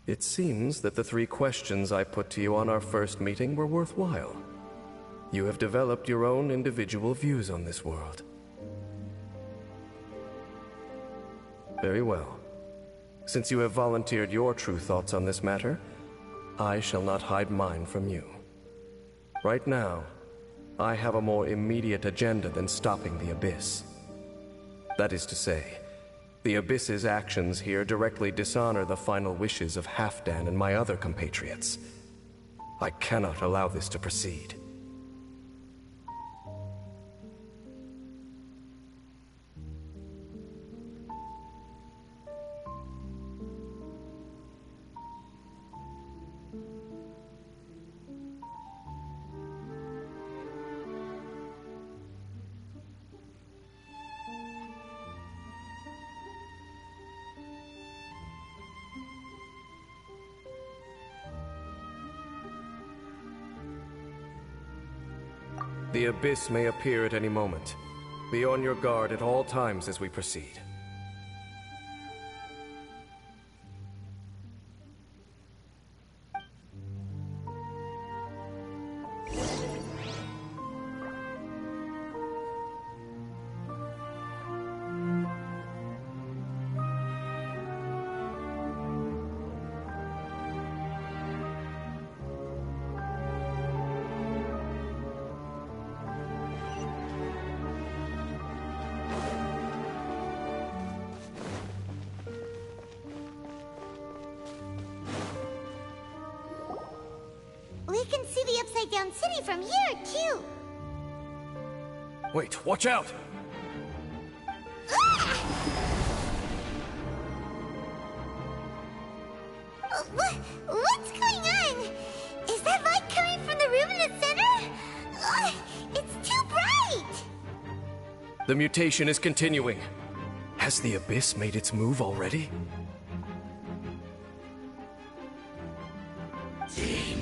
It seems that the 3 questions I put to you on our first meeting were worthwhile. You have developed your own individual views on this world. Very well. Since you have volunteered your true thoughts on this matter, I shall not hide mine from you. Right now, I have a more immediate agenda than stopping the Abyss. That is to say, the Abyss's actions here directly dishonor the final wishes of Halfdan and my other compatriots. I cannot allow this to proceed. The Abyss may appear at any moment. Be on your guard at all times as we proceed. We can see the Upside Down City from here, too. Wait, watch out! What's going on? Is that light coming from the room in the center? It's too bright! The mutation is continuing. Has the Abyss made its move already? Team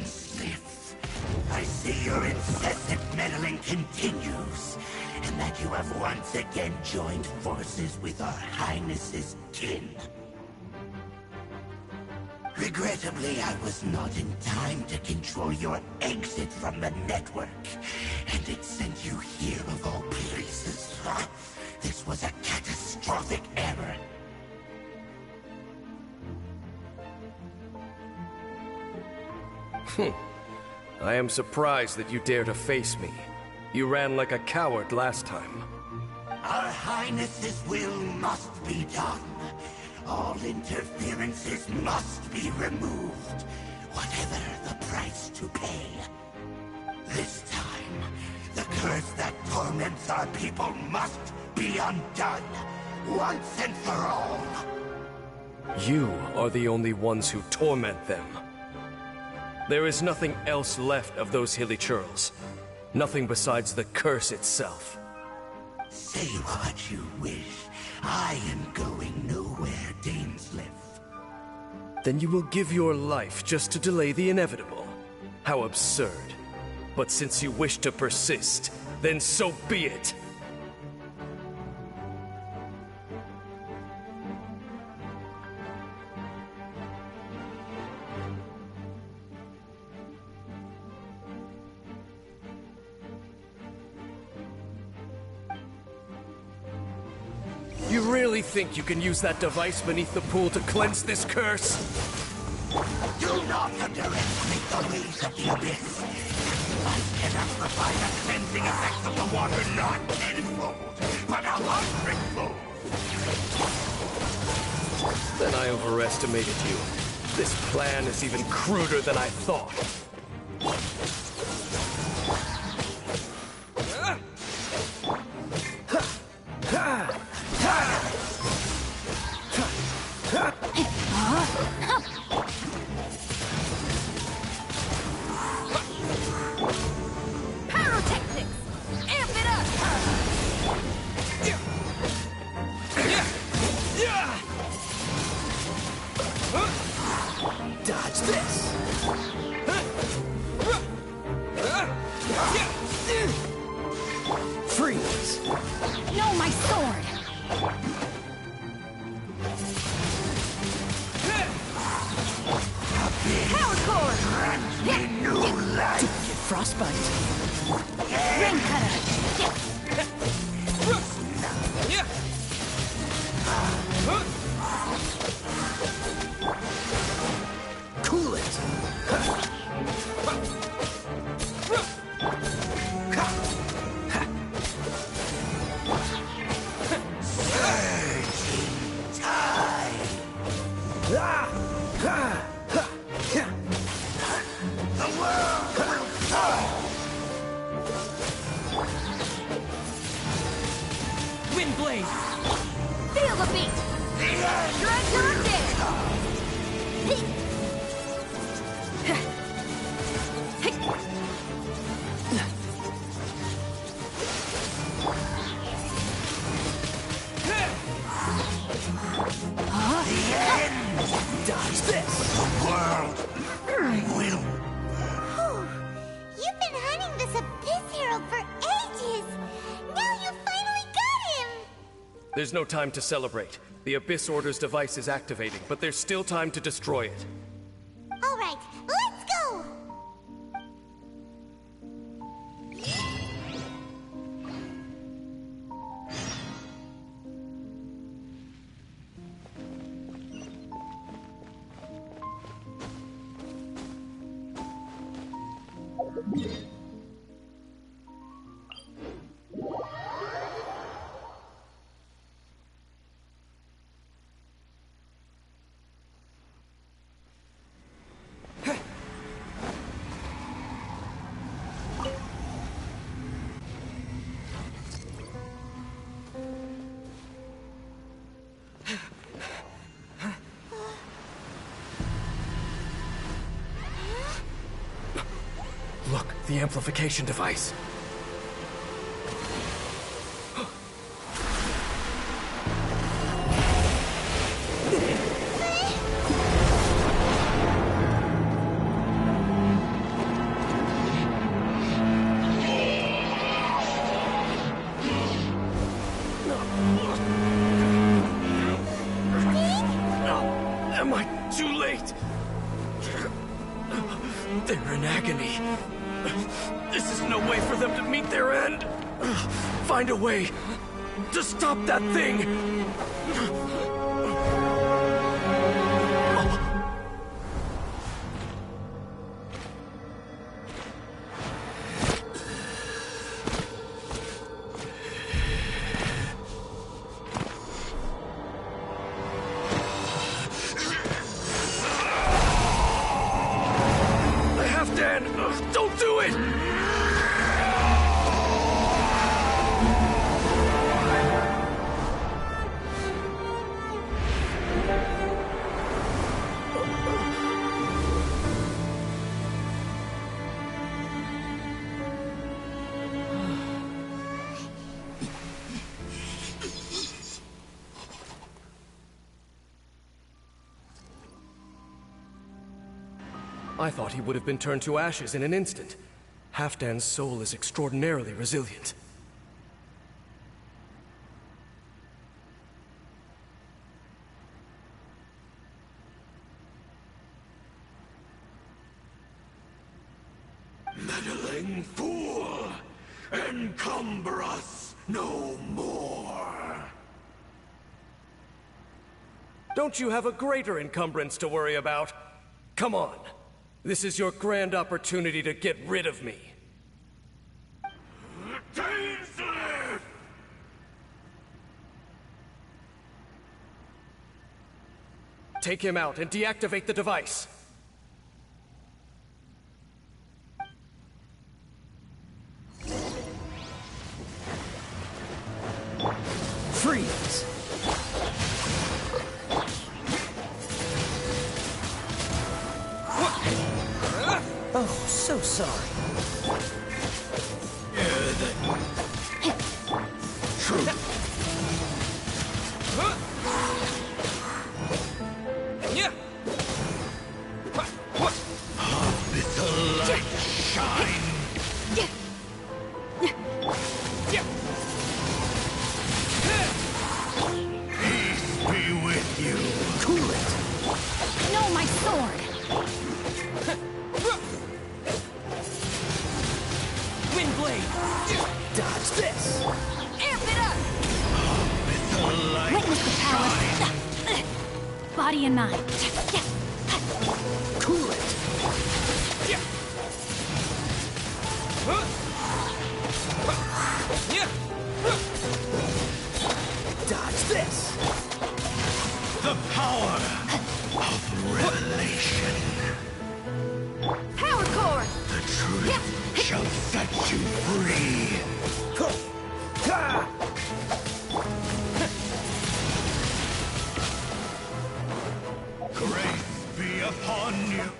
see your incessant meddling continues, and that you have once again joined forces with our Highness's kin. Regrettably, I was not in time to control your exit from the network, and it sent you here of all places. This was a catastrophic error. I am surprised that you dare to face me. You ran like a coward last time. Our Highness's will must be done. All interferences must be removed, whatever the price to pay. This time, the curse that torments our people must be undone, once and for all. You are the only ones who torment them. There is nothing else left of those hilly churls. Nothing besides the curse itself. Say what you wish. I am going nowhere, Dainsleif. Then you will give your life just to delay the inevitable. How absurd. But since you wish to persist, then so be it. You really think you can use that device beneath the pool to cleanse this curse? Do not underestimate the ways of the abyss. I cannot provide the cleansing effects of the water not tenfold, but 100-fold. Then I overestimated you. This plan is even cruder than I thought. Pyrotechnics! Amp it up! Dodge this! Freeze! No, my sword! Power core! Frostbite! Ring cutter! Cool it! Windblade! Feel the beat! Dreadnought there! Dodge this! Will. You've been hunting this Abyss Herald for ages! Now you finally got him! There's no time to celebrate. The Abyss Order's device is activating, but there's still time to destroy it. All right, let's go! Look, the amplification device. too late. They're in agony. This is no way for them to meet their end. Find a way to stop that thing. Don't do it! I thought he would have been turned to ashes in an instant. Halfdan's soul is extraordinarily resilient. Meddling fool! Encumber us no more! Don't you have a greater encumbrance to worry about? Come on. This is your grand opportunity to get rid of me. Take him out and deactivate the device. Freeze! Oh, so sorry. With the light shine. Peace be with you. Cool it. No, my sword. Windblade! Dodge this! Amp it up! With the light Witness the power. Body and mind. Cool it! Dodge this! The power of revelation. Power core! The truth shall set you free. Grace be upon you.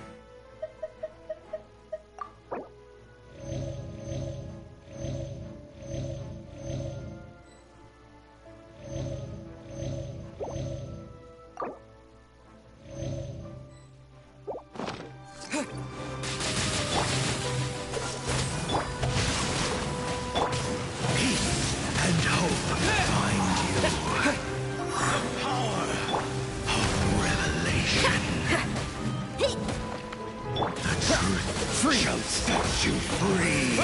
Shall set you free.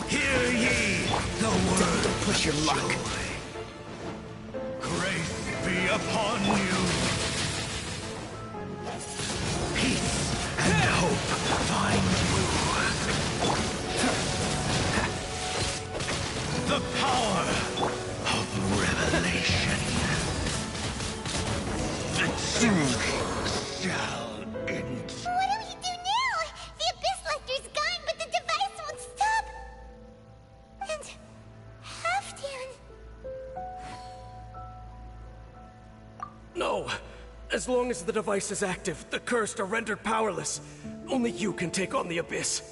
Hear ye the word. Don't push your luck. Grace be upon you. Peace and hope find you. The power of revelation. The truth shall. What do we do now? The Abyss Lecter's gone, but the device won't stop. And Halfdan. No. As long as the device is active, the cursed are rendered powerless. Only you can take on the Abyss.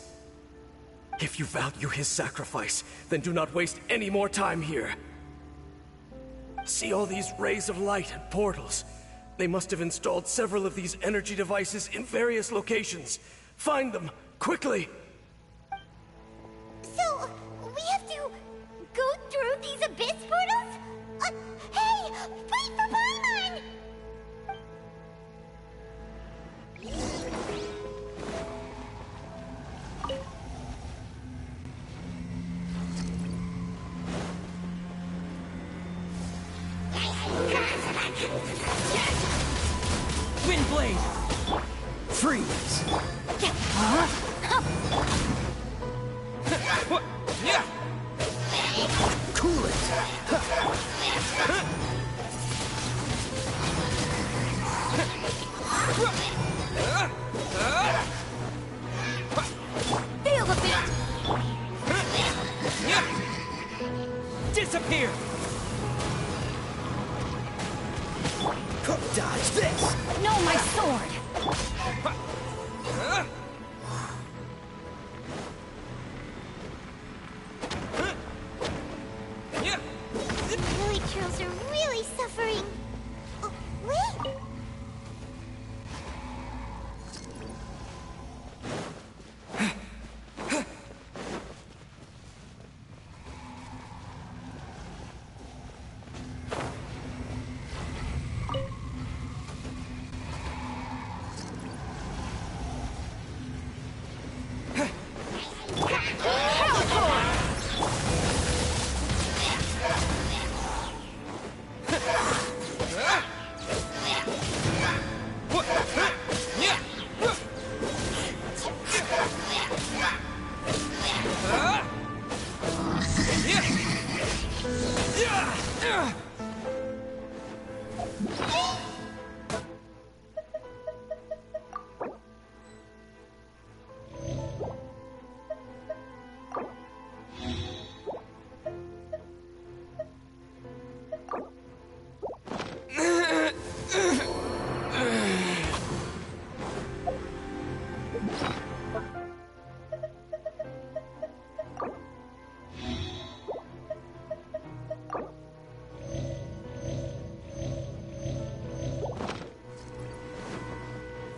If you value his sacrifice, then do not waste any more time here. See all these rays of light and portals? They must have installed several of these energy devices in various locations. Find them, quickly! So, we have to go through these Abyss portals? Hey, wait for Paimon! Wind blade. Freeze. Yeah. Cool it. Feel the beat. Disappear. Dodge this. No, my sword. The village trolls are really suffering. Oh, wait.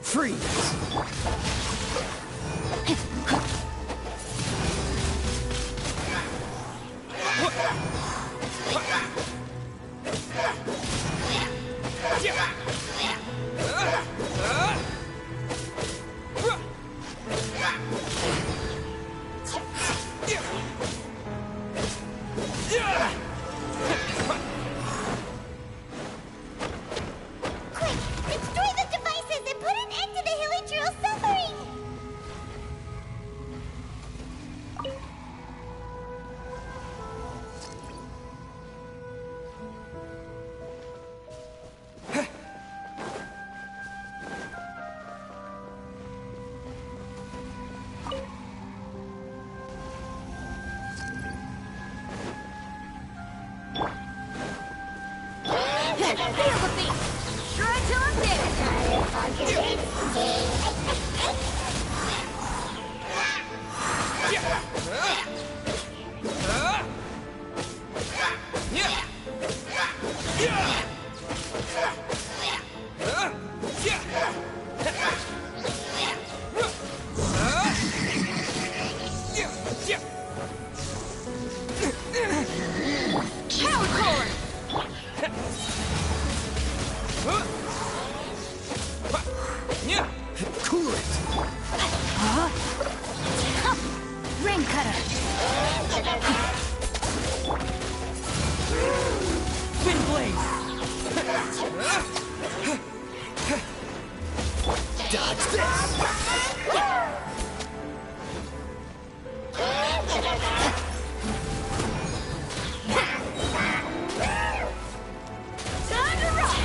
Freeze. Quick, destroy the devices and put an end to the Hilichurl suffering! Feel the beat. Try till I'm Cool it. Ring cutter. Wind blade. Dodge this. Time to rock.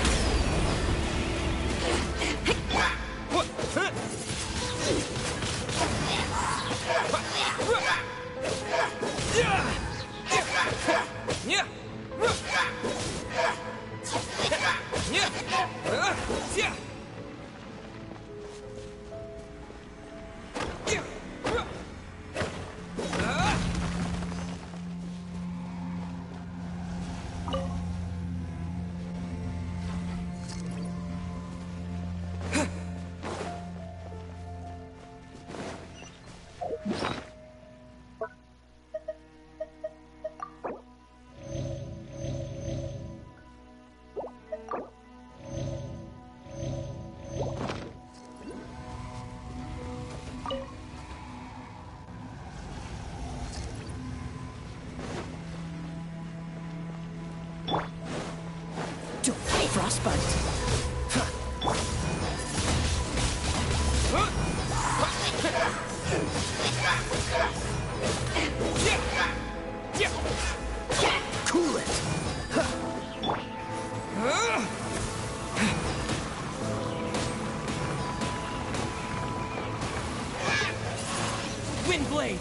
blade!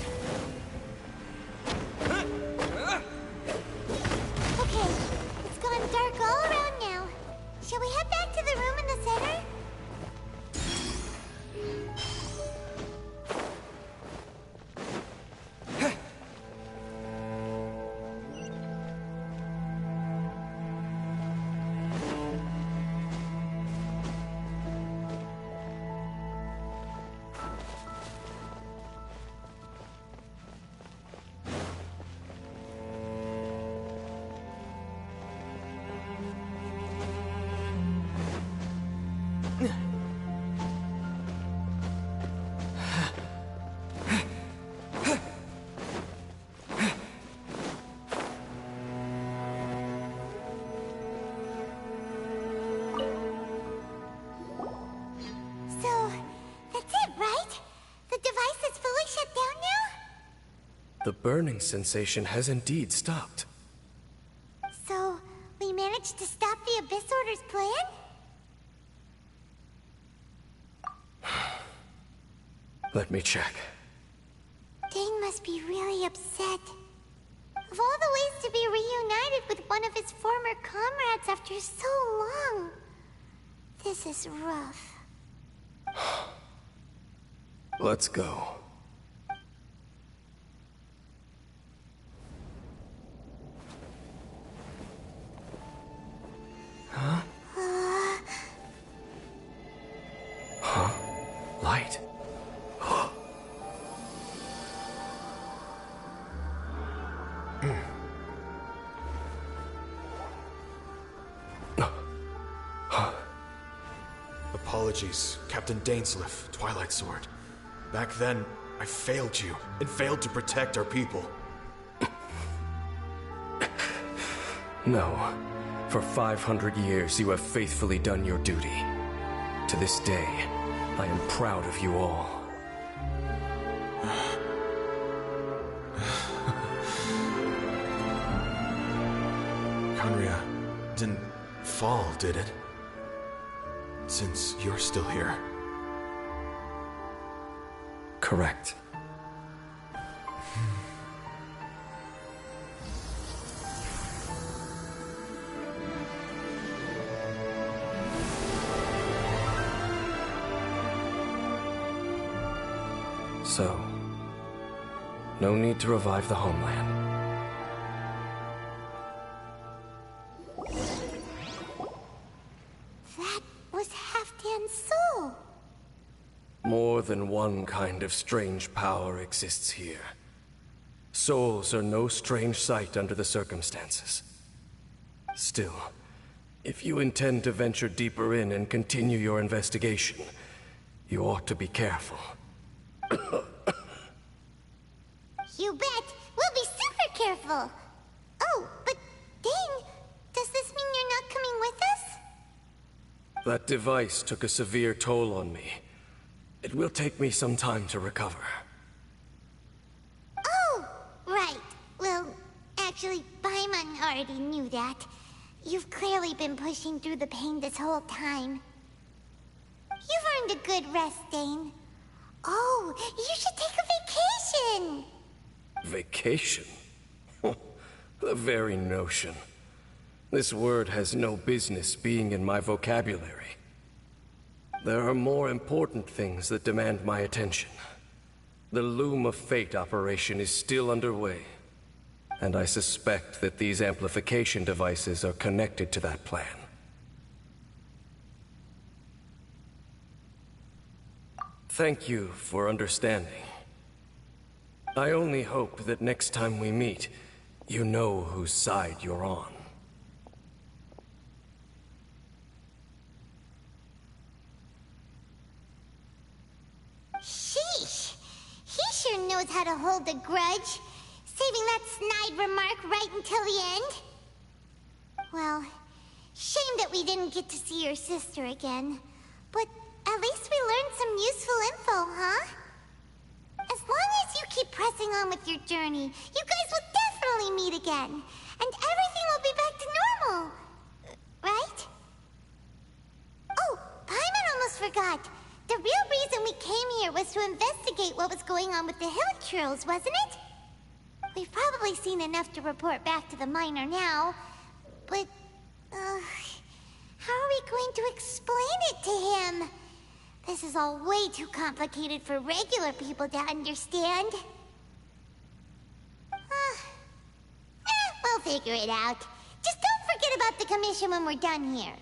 Okay, it's gone dark all around now. Shall we head back to the room in the center? The burning sensation has indeed stopped. So, we managed to stop the Abyss Order's plan? Let me check. Dane must be really upset. Of all the ways to be reunited with one of his former comrades after so long, this is rough. Let's go. Huh? Huh? Light. Apologies, Captain Dainsleif, Twilight Sword. Back then, I failed you, and failed to protect our people. No. For 500 years, you have faithfully done your duty. To this day, I am proud of you all. Conria didn't fall, did it? Since you're still here. Correct. So, no need to revive the homeland. That was Halfdan's soul. More than one kind of strange power exists here. Souls are no strange sight under the circumstances. Still, if you intend to venture deeper in and continue your investigation, you ought to be careful. You bet! We'll be super careful! Oh, but Dane, does this mean you're not coming with us? That device took a severe toll on me. It will take me some time to recover. Oh, right. Well, actually, Paimon already knew that. You've clearly been pushing through the pain this whole time. You've earned a good rest, Dane. Oh, you should take a vacation! Vacation? The very notion. This word has no business being in my vocabulary. There are more important things that demand my attention. The Loom of Fate operation is still underway, and I suspect that these amplification devices are connected to that plan. Thank you for understanding. I only hope that next time we meet, you know whose side you're on. Sheesh! He sure knows how to hold a grudge, saving that snide remark right until the end. Well, shame that we didn't get to see your sister again, but at least we learned some useful info, huh? As long as you keep pressing on with your journey, you guys will definitely meet again, and everything will be back to normal. Right? Oh, Paimon almost forgot. The real reason we came here was to investigate what was going on with the hill trolls, wasn't it? We've probably seen enough to report back to the miner now, but, how are we going to explain it to him? This is all way too complicated for regular people to understand. We'll figure it out. Just don't forget about the commission when we're done here.